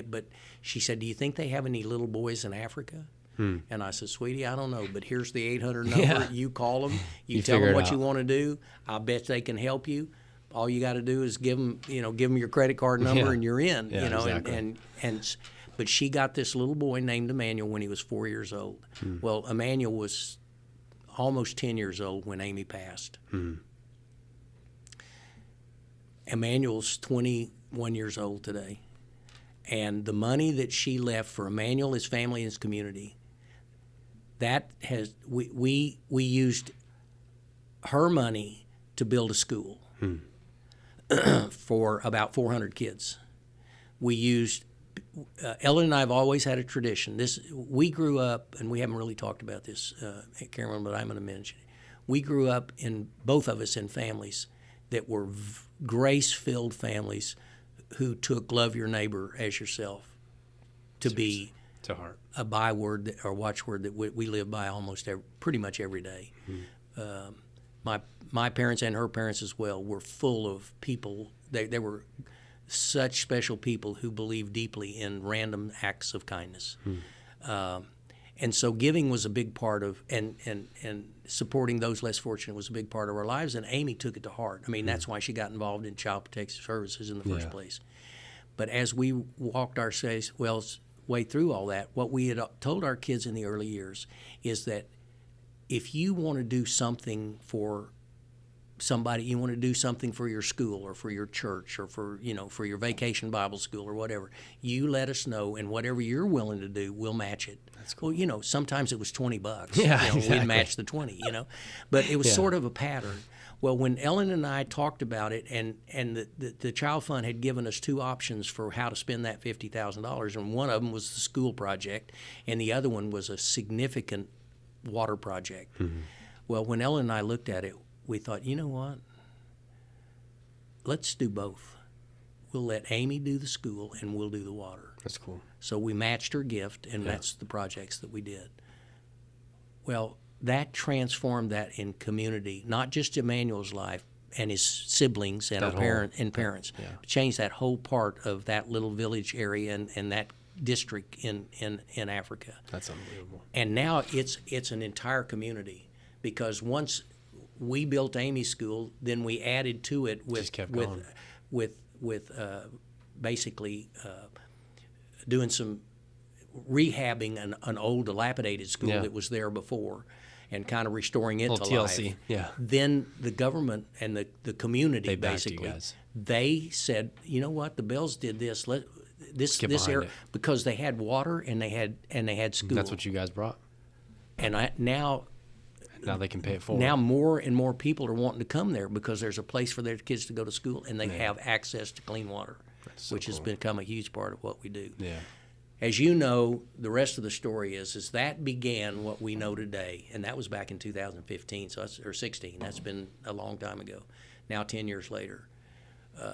But she said, "Do you think they have any little boys in Africa?" And I said, "Sweetie, I don't know, but here's the 800 number. Yeah. You call them. You tell figure them it what out. you want to do. I bet they can help you. All you got to do is give them your credit card number, Yeah. and you're in. Yeah, exactly. But she got this little boy named Emmanuel when he was 4 years old. Well, Emmanuel was almost 10 years old when Amy passed. Emmanuel's 21 years old today. And the money that she left for Emmanuel, his family, and his community, that has we used her money to build a school for about 400 kids. We used Ellen and I have always had a tradition. We grew up, and we haven't really talked about this, Cameron, but I'm going to mention it. We grew up both of us in families that were grace-filled families who took love your neighbor as yourself to be To heart. a byword or watchword that we live by pretty much every day. My parents and her parents as well were full of people. They were such special people who believed deeply in random acts of kindness. And so giving was a big part of, and supporting those less fortunate was a big part of our lives, and Amy took it to heart. I mean, that's why she got involved in Child Protective Services in the first place. But as we walked our way through all that, what we had told our kids in the early years is that if you want to do something for somebody, you want to do something for your school or for your church or for your vacation Bible school or whatever, you let us know, and whatever you're willing to do, we'll match it. That's cool. Well, sometimes it was $20. Yeah, exactly. We'd match the 20, But it was sort of a pattern. Well, when Ellen and I talked about it, and the Child Fund had given us two options for how to spend that $50,000, and one of them was the school project, and the other one was a significant water project. Well, when Ellen and I looked at it, we thought, you know what? Let's do both. We'll let Amy do the school, and we'll do the water. That's cool. So we matched her gift, and that's the projects that we did. Well, that transformed that in community, not just Emmanuel's life and his siblings and parents, but changed that whole part of that little village area and that district in Africa. That's unbelievable. And now it's an entire community, because once we built Amy's school, then we added to it with basically doing some rehabbing an old dilapidated school that was there before, and kind of restoring it to TLC. life. Yeah. Then the government and the community They backed basically, you guys. they said, you know what, the Bells did this. This behind area, it. because they had water and they had school. That's what you guys brought. And now Now they can pay it forward. Now more and more people are wanting to come there because there's a place for their kids to go to school, and they have access to clean water, which has become a huge part of what we do. Yeah. As you know, the rest of the story is that began what we know today, and that was back in 2015, or 16. That's been a long time ago. Now 10 years later,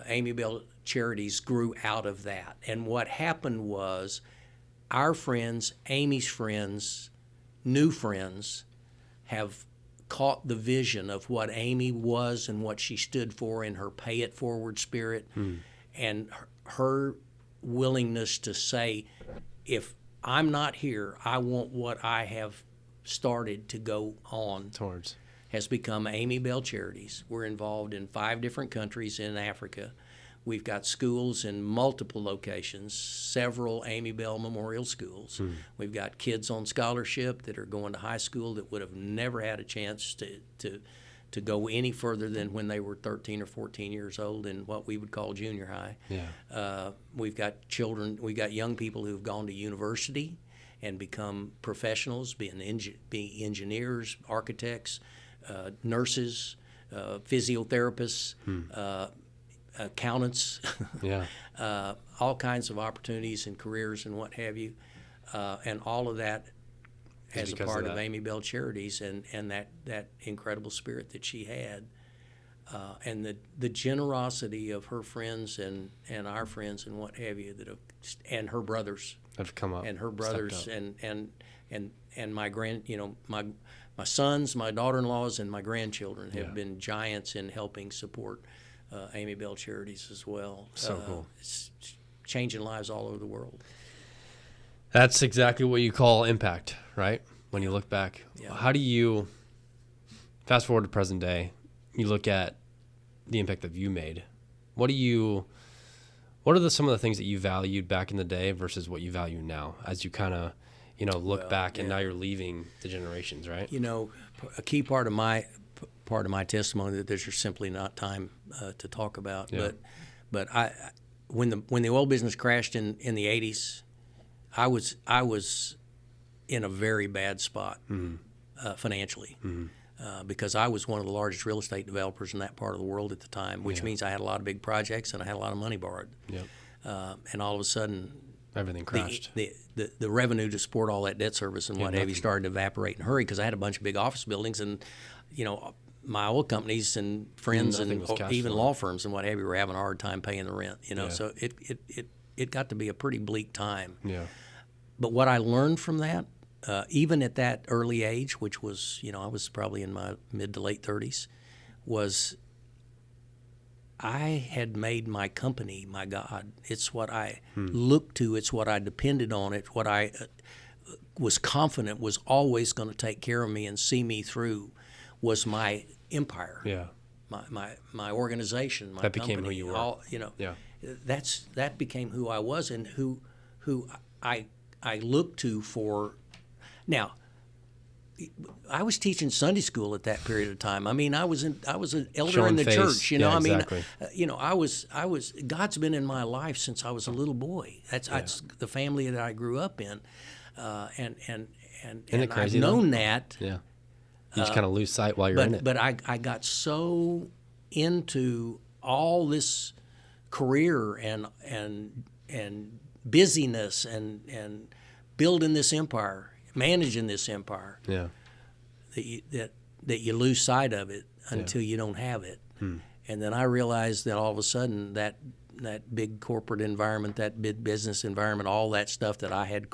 Amy Bell Charities grew out of that. And what happened was our friends, Amy's friends, new friends, have caught the vision of what Amy was and what she stood for in her pay it forward spirit, and her willingness to say, if I'm not here, I want what I have started to go on has become Amy Bell Charities. We're involved in 5 different countries in Africa. We've got schools in multiple locations, several Amy Bell Memorial Schools. We've got kids on scholarship that are going to high school that would have never had a chance to go any further than when they were 13 or 14 years old in what we would call junior high. Yeah. We've got young people who've gone to university and become professionals, being engineers, architects, nurses, physiotherapists, accountants, Yeah. all kinds of opportunities and careers and what have you, and all of that as a part of Amy Bell Charities and that incredible spirit that she had, and the generosity of her friends and our friends and what have you and her brothers Have come up and her brothers and my my sons, my daughter-in-laws, and my grandchildren have been giants in helping support Amy Bell Charities as well. So cool. It's changing lives all over the world. That's exactly what you call impact, right? When you look back. Yeah. How do you, fast forward to present day, you look at the impact that you made. What are some of the things that you valued back in the day versus what you value now as you kind of, look back and now you're leaving the generations, right? A key part of my testimony that there's just simply not time to talk about. Yeah. But when the oil business crashed in the 80s, I was in a very bad spot financially, because I was one of the largest real estate developers in that part of the world at the time, which means I had a lot of big projects and I had a lot of money borrowed. Yep. And all of a sudden, everything crashed. The revenue to support all that debt service and what have you started to evaporate in a hurry because I had a bunch of big office buildings and, my old companies and friends and even law firms and what have you were having a hard time paying the rent. So it got to be a pretty bleak time. Yeah. But what I learned from that, even at that early age, which was, I was probably in my mid to late 30s, was I had made my company my God. It's what I looked to. It's what I depended on. It's what I was confident was always going to take care of me and see me through was my empire. Yeah. My organization, my that company. Became who you were. Yeah. That became who I was and who I looked to for. Now, I was teaching Sunday school at that period of time. I mean, I was an elder Showing in the face. church. Yeah, I mean, exactly. I was. God's been in my life since I was a little boy. That's the family that I grew up in, and I've known that. Yeah. You just kind of lose sight while you're in it. But I got so into all this career and busyness and building this empire, managing this empire. Yeah. That you lose sight of it until you don't have it. And then I realized that all of a sudden that big corporate environment, that big business environment, all that stuff that I had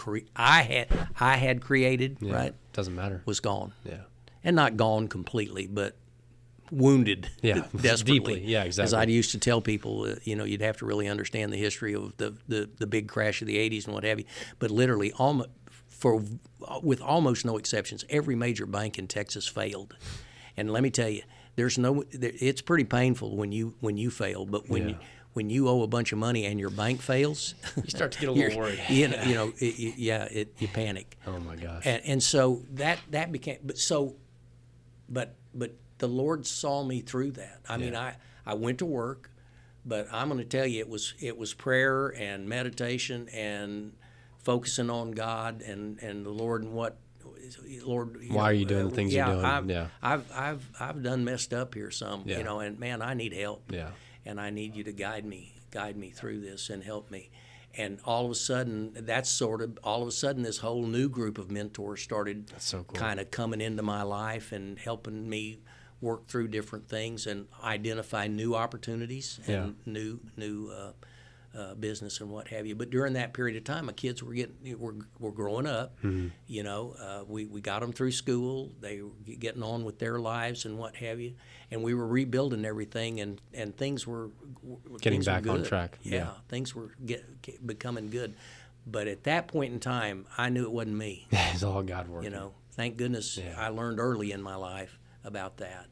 created, right? Doesn't matter. Was gone. Yeah. And not gone completely, but wounded desperately. Deeply. Yeah, exactly. As I used to tell people, you'd have to really understand the history of the big crash of the 80s and what have you. But literally, with almost no exceptions, every major bank in Texas failed. And let me tell you, it's pretty painful when you fail, but when you owe a bunch of money and your bank fails, you start to get a little worried. You panic. Oh my gosh. And so that became but the Lord saw me through that. I mean, I went to work, but I'm going to tell you, it was prayer and meditation and focusing on God and the Lord and what. Lord, why are you doing the things you're doing? I've done messed up here some, Yeah. And man, I need help. Yeah. And I need you to guide me through this and help me. And all of a sudden, this whole new group of mentors started so cool. kind of coming into my life and helping me work through different things and identify new opportunities and new business and what have you. But during that period of time, my kids were growing up. Mm-hmm. We got them through school. They were getting on with their lives and what have you. And we were rebuilding everything, and things were getting things back were good. on track. Yeah, things were becoming good. But at that point in time, I knew it wasn't me. It's all God working. Thank goodness I learned early in my life about that.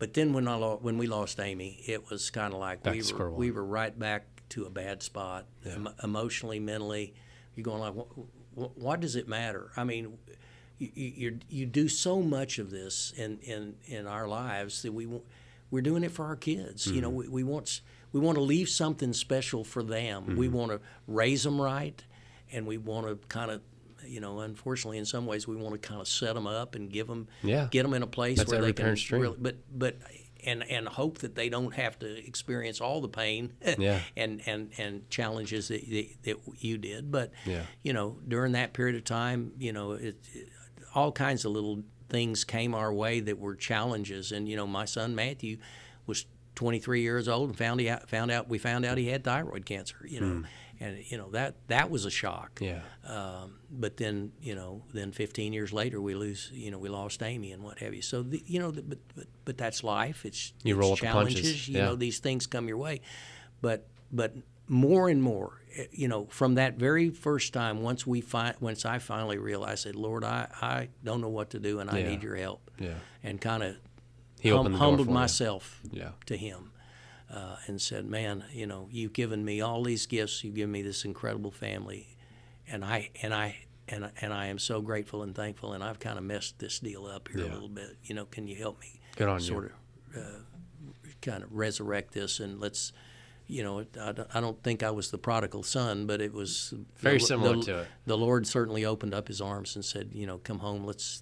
But then when we lost Amy, it was kind of like we were right back to a bad spot, emotionally, mentally. You're going like, what does it matter? I mean, you do so much of this in our lives that we're doing it for our kids. You know, we want to leave something special for them. We want to raise them right, and we want to kind of, you know, unfortunately, in some ways, we want to kind of set them up and get them in a place where they can really, but hope that they don't have to experience all the pain and challenges that you did. But you know, during that period of time, you know, all kinds of little things came our way that were challenges. And you know, my son Matthew was 23 years old and we found out he had thyroid cancer. You know. And you know that was a shock. Yeah. But then 15 years later we lost Amy and what have you. So but that's life. It's roll challenges. The punches. You know, these things come your way. But more and more, you know, from that very first time, once I finally realized that, Lord, I don't know what to do and I need your help. Yeah. And kind of humbled myself to Him. And said, man, you know, you've given me all these gifts. You've given me this incredible family, and I am so grateful and thankful. And I've kind of messed this deal up here a little bit. You know, can you help me? Good on sort you. of kind of resurrect this, and let's. You know, I don't think I was the prodigal son, but it was very similar to it. The Lord certainly opened up His arms and said, you know, come home. Let's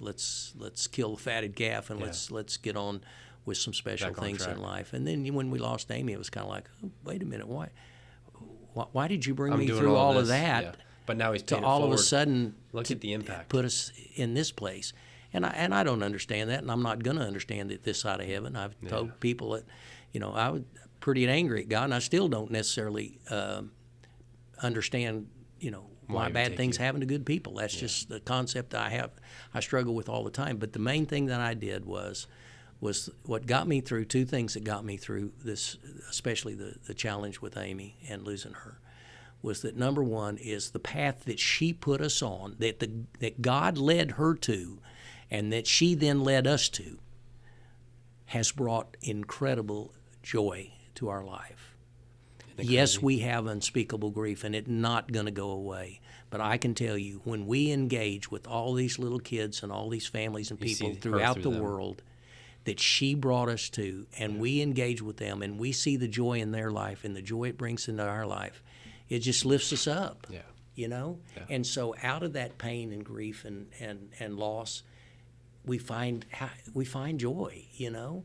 kill the fatted calf and let's get on with some special things in life. And then when we lost Amy, it was kind of like, oh, wait a minute, why did you bring me through all of that? Yeah. But now He's paying to all of a sudden look at the impact, put us in this place. And I don't understand that, and I'm not going to understand it this side of heaven. I've told people that, you know, I was pretty angry at God, and I still don't necessarily understand, you know, why bad things happen to good people. That's just the concept I struggle with all the time. But the main thing that I did was what got me through, two things that got me through this, especially the challenge with Amy and losing her, was that number one is the path that she put us on, that God led her to, and that she then led us to, has brought incredible joy to our life. Yes, we have unspeakable grief, and it's not going to go away. But I can tell you, when we engage with all these little kids and all these families and people throughout the world that she brought us to, and we engage with them, and we see the joy in their life and the joy it brings into our life, it just lifts us up. Yeah. You know? Yeah. And so out of that pain and grief and loss, we find joy, you know?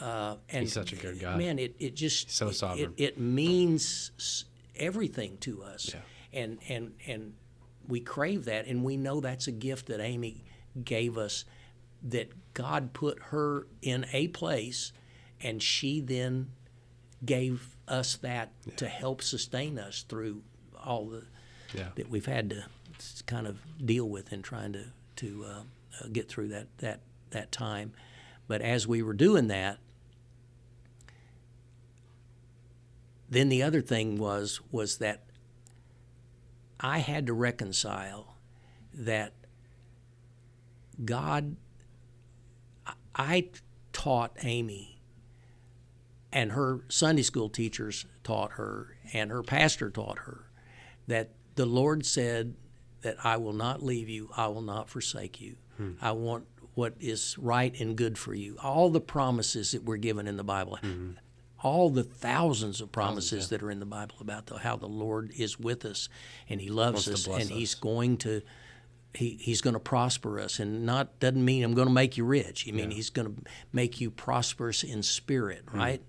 And He's such a good guy. Man, it just so sovereign. It means everything to us. Yeah. And we crave that, and we know that's a gift that Amy gave us, that God put her in a place, and she then gave us that to help sustain us through all the that we've had to kind of deal with in trying to get through that time. But as we were doing that, then the other thing was that I had to reconcile that God, I taught Amy, and her Sunday school teachers taught her, and her pastor taught her, that the Lord said that I will not leave you, I will not forsake you. I want what is right and good for you. All the promises that we're given in the Bible, all the thousands of promises that are in the Bible about how the Lord is with us, and He loves us, and He's going to He's going to prosper us, and doesn't mean I'm going to make you rich. I mean He's going to make you prosperous in spirit, right?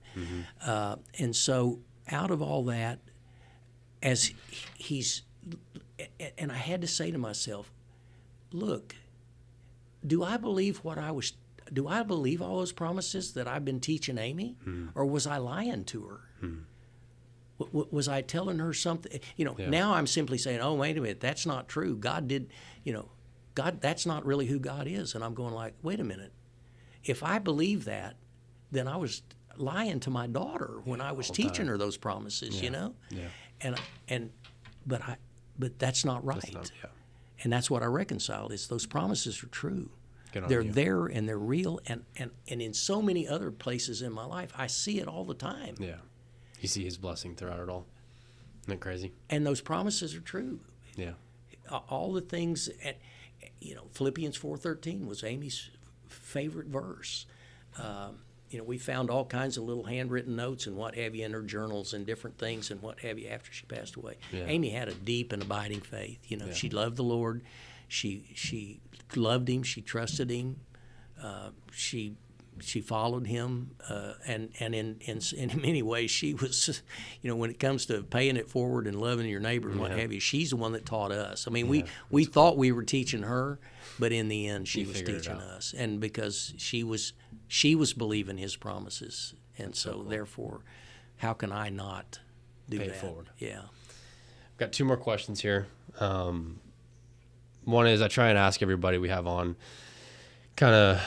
And so out of all that, as He's, and I had to say to myself, look, do I believe all those promises that I've been teaching Amy, or was I lying to her? Was I telling her something? You know, now I'm simply saying, oh, wait a minute, that's not true. God did, God, that's not really who God is. And I'm going like, wait a minute. If I believe that, then I was lying to my daughter when I was teaching her those promises, you know? Yeah. But that's not right. And that's what I reconciled, is those promises are true. Good on They're you. there and they're real, and in so many other places in my life, I see it all the time. Yeah. You see his blessing throughout it all. Isn't that crazy? And those promises are true. Yeah. All the things, Philippians 4:13 was Amy's favorite verse. We found all kinds of little handwritten notes and what have you in her journals and different things and what have you after she passed away. Yeah. Amy had a deep and abiding faith. Yeah. She loved the Lord. She loved Him. She trusted Him. She followed Him, and in many ways she was, when it comes to paying it forward and loving your neighbor and what have you, she's the one that taught us. I mean, we thought we were teaching her, but in the end she was teaching us, and because she was believing His promises, and so cool. Therefore, how can I not do Pay that? It forward. Yeah. I've got 2 more questions here. One is I try and ask everybody we have on kind of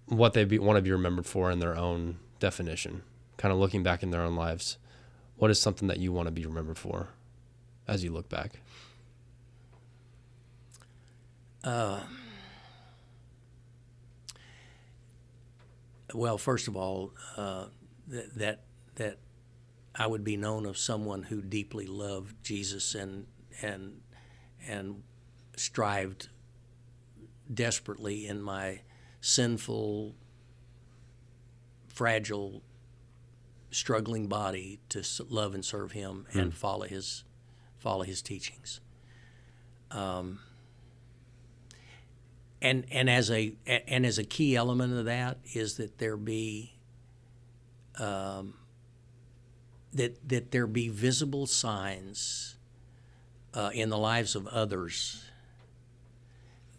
what they want to be remembered for in their own definition, kind of looking back in their own lives. What is something that you want to be remembered for as you look back? Well, first of all, that I would be known of someone who deeply loved Jesus and strived desperately in my sinful, fragile, struggling body to love and serve Him and follow His teachings. And as a key element of that is that there be that there be visible signs in the lives of others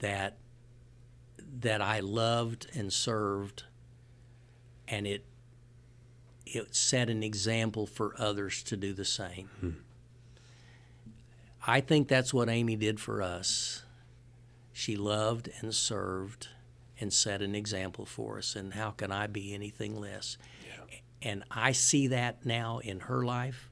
that I loved and served, and it set an example for others to do the same. I think that's what Amy did for us. She loved and served and set an example for us, and how can I be anything less? Yeah. And I see that now in her life,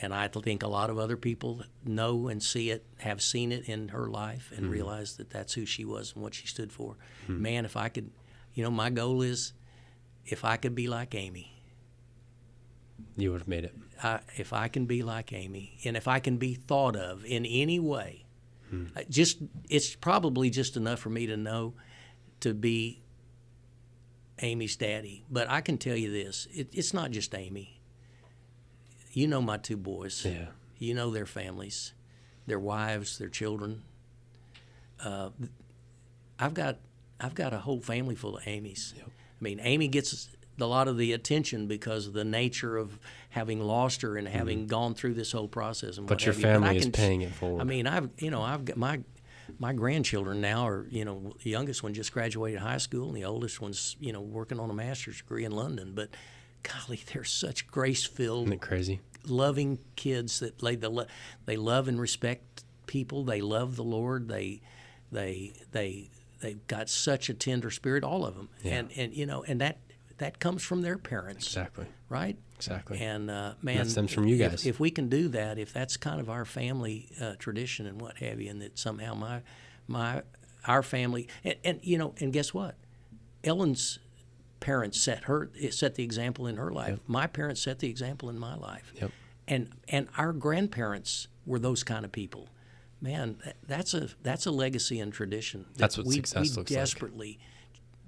and I think a lot of other people know and see it, have seen it in her life, and realize that that's who she was and what she stood for. Man, if I could, my goal is if I could be like Amy. You would have made it. If I can be like Amy, and if I can be thought of in any way, it's probably just enough for me to know to be Amy's daddy. But I can tell you this, it's not just Amy. You know my 2 boys. Yeah. You know their families, their wives, their children. I've got a whole family full of Amy's. Yep. I mean, Amy gets a lot of the attention because of the nature of having lost her and having gone through this whole process. And but your family is paying it forward. I mean, I've got my grandchildren now are, the youngest one just graduated high school, and the oldest one's, working on a master's degree in London. But golly, they're such grace-filled, isn't it crazy? Loving kids that they love and respect people. They love the Lord. They've got such a tender spirit, all of them. Yeah. And that comes from their parents. Exactly. Right? Exactly. And man, that stems from you guys. If we can do that, if that's kind of our family tradition and what have you, and that somehow our family and guess what? Ellen's parents set the example in her life. Yep. My parents set the example in my life. Yep. And our grandparents were those kind of people. Man, that's a legacy and tradition. That's what success looks like. We desperately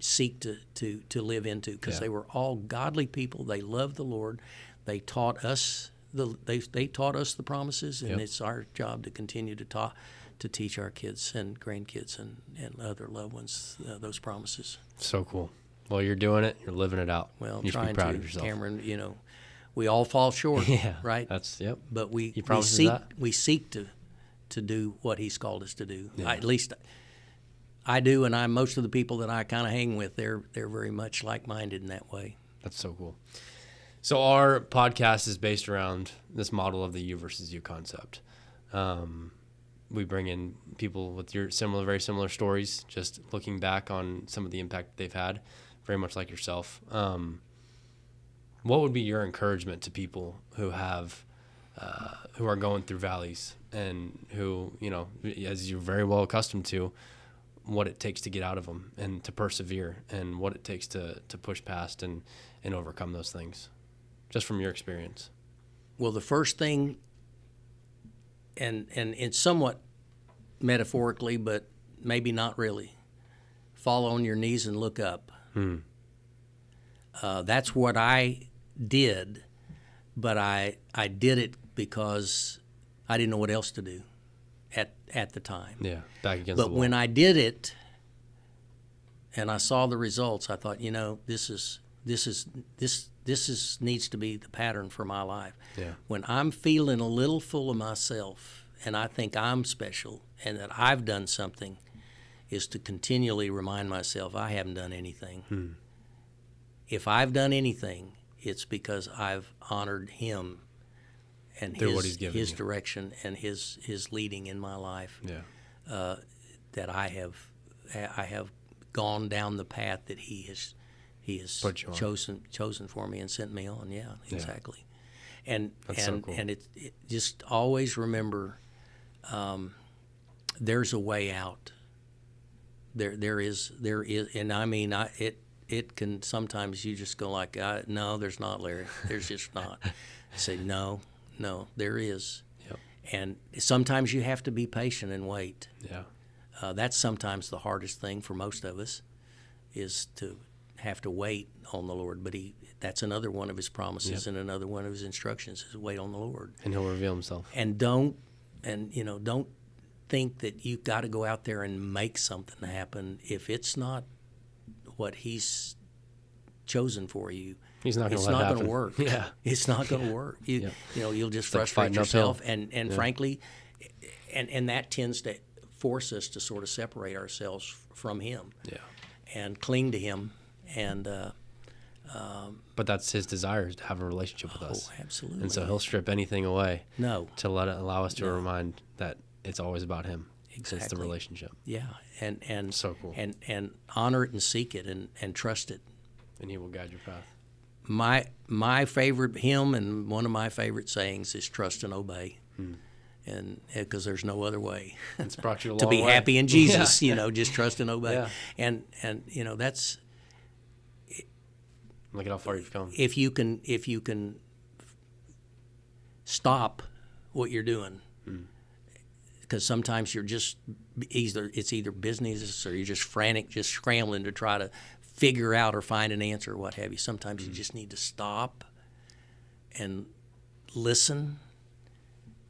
seek to live into, because they were all godly people. They loved the Lord. They taught us they taught us the promises, and it's our job to continue to teach our kids and grandkids and other loved ones those promises. So cool. Well, you're doing it. You're living it out. Well, you should be proud of yourself. Cameron, we all fall short, right? That's But we seek to do what He's called us to do. Yeah. At least I do, and most of the people that I kind of hang with, they're very much like-minded in that way. That's so cool. So our podcast is based around this model of the you versus you concept. We bring in people with very similar stories, just looking back on some of the impact they've had, very much like yourself. What would be your encouragement to people who are going through valleys and who, as you're very well accustomed to, what it takes to get out of them and to persevere, and what it takes to push past and overcome those things, just from your experience? Well, the first thing, and it's somewhat metaphorically, but maybe not really, fall on your knees and look up. That's what I did, but I did it because I didn't know what else to do at the time. Yeah, back against But the wall. when I did it and I saw the results, I thought, this needs to be the pattern for my life. Yeah. When I'm feeling a little full of myself and I think I'm special and that I've done something, is to continually remind myself I haven't done anything. If I've done anything, it's because I've honored him and Through what he's given his you. direction and his leading in my life. Yeah. That I have gone down the path that he has Put you on. chosen for me and sent me on. Yeah, exactly. And That's so cool. and it just always remember, there's a way out. There is, and I mean, it can sometimes you just go like, no, there's not, Larry. There's just not. Say no, there is. Yep. And sometimes you have to be patient and wait. Yeah. That's sometimes the hardest thing for most of us, is to have to wait on the Lord. But that's another one of his promises, and another one of his instructions is wait on the Lord. And he'll reveal himself. And don't think that you've got to go out there and make something happen. If it's not what he's chosen for you, He's not going it's to let it not happen. going to work. Yeah. It's not going to work. You'll just It's like frustrate fighting uphill. yourself, and frankly, and that tends to force us to sort of separate ourselves from him. Yeah. And cling to him, and But that's his desire, is to have a relationship with us. absolutely. And so he'll strip anything away No. to allow us to remind that it's always about him. It's the Exactly. relationship. Yeah, and So cool. and honor it and seek it and trust it. And he will guide your path. My favorite hymn and one of my favorite sayings is trust and obey, and because there's no other way. It's brought you a to long be way. happy in Jesus, just trust and obey. Yeah. And that's, Look at how far you've come. if you can stop what you're doing, because sometimes you're just either business or you're just frantic, just scrambling to try to figure out or find an answer or what have you. Sometimes you just need to stop and listen,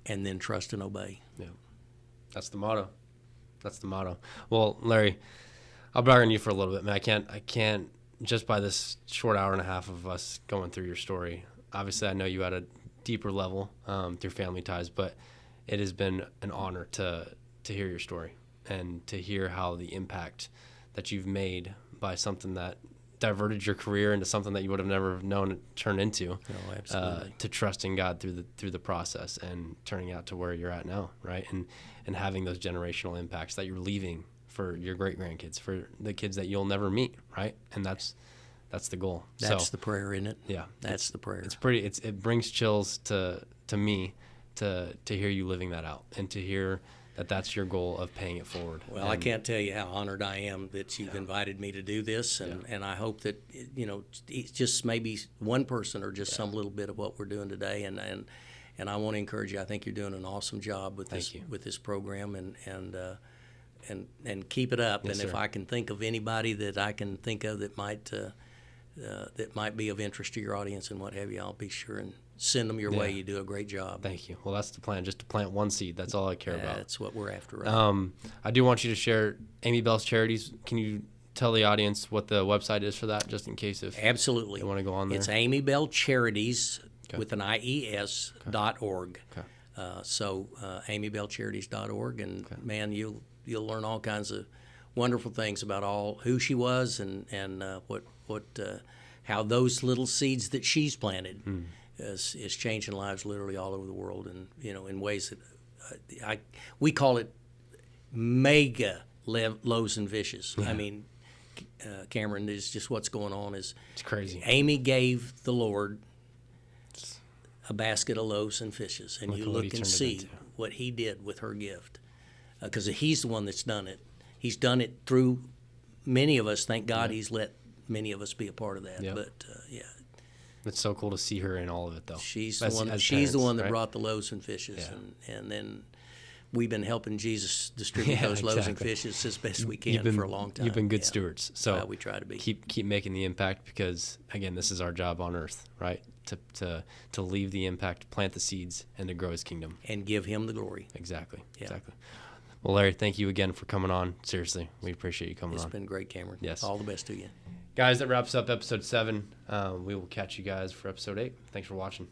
and then trust and obey. Yeah. That's the motto. That's the motto. Well, Larry, I'll brag on you for a little bit, man. I can't just by this short hour and a half of us going through your story. Obviously, I know you at a deeper level through family ties, but it has been an honor to hear your story and to hear how the impact that you've made by something that diverted your career into something that you would have never known it turned into. No, absolutely. To trusting God through the process and turning out to where you're at now, right? And having those generational impacts that you're leaving for your great grandkids, for the kids that you'll never meet, right? And that's the goal. That's the prayer, isn't it? Yeah, That's the prayer. It's pretty. It brings chills to me to hear you living that out and to hear that that's your goal of paying it forward. Well, I can't tell you how honored I am that you've invited me to do this, and I hope that it's just maybe one person or just some little bit of what we're doing today, and I want to encourage you. I think you're doing an awesome job with this program, and keep it up. Yes, and if sir. I can think of anybody that I can think of that might be of interest to your audience and what have you, I'll be sure and send them your way. You do a great job. Thank you. Well, that's the plan, just to plant one seed. That's all I care about. That's what we're after, right? I do want you to share Amy Bell's Charities. Can you tell the audience what the website is for that, just in case if Absolutely. they want to go on there? It's Amy Bell Charities with an IES.org. Okay. AmyBellCharities.org, and man, you'll learn all kinds of wonderful things about who she was and how those little seeds that she's planted is changing lives literally all over the world, and in ways that we call it mega loaves and fishes. I mean, Cameron, is just what's going on is It's crazy. Amy gave the Lord a basket of loaves and fishes, and Look you at what look he and turned it see into. what he did with her gift, because he's the one that's done it. He's done it through many of us. Thank God He's let many of us be a part of that. Yep. But yeah, It's so cool to see her in all of it, though. she's As- the one. as She's parents, the one that right? brought the loaves and fishes, Yeah. and then we've been helping Jesus distribute Yeah, those loaves and exactly. fishes as best we You've can been, for a long time. You've been good Yeah. stewards. So We try to be. keep making the impact, because again, this is our job on earth, right? To leave the impact, plant the seeds, and to grow His kingdom. And give Him the glory. Exactly. Yeah. Exactly. Well, Larry, thank you again for coming on. Seriously, we appreciate you coming It's on. been great, Cameron. Yes. All the best to you. Guys, that wraps up episode 7. We will catch you guys for episode 8. Thanks for watching.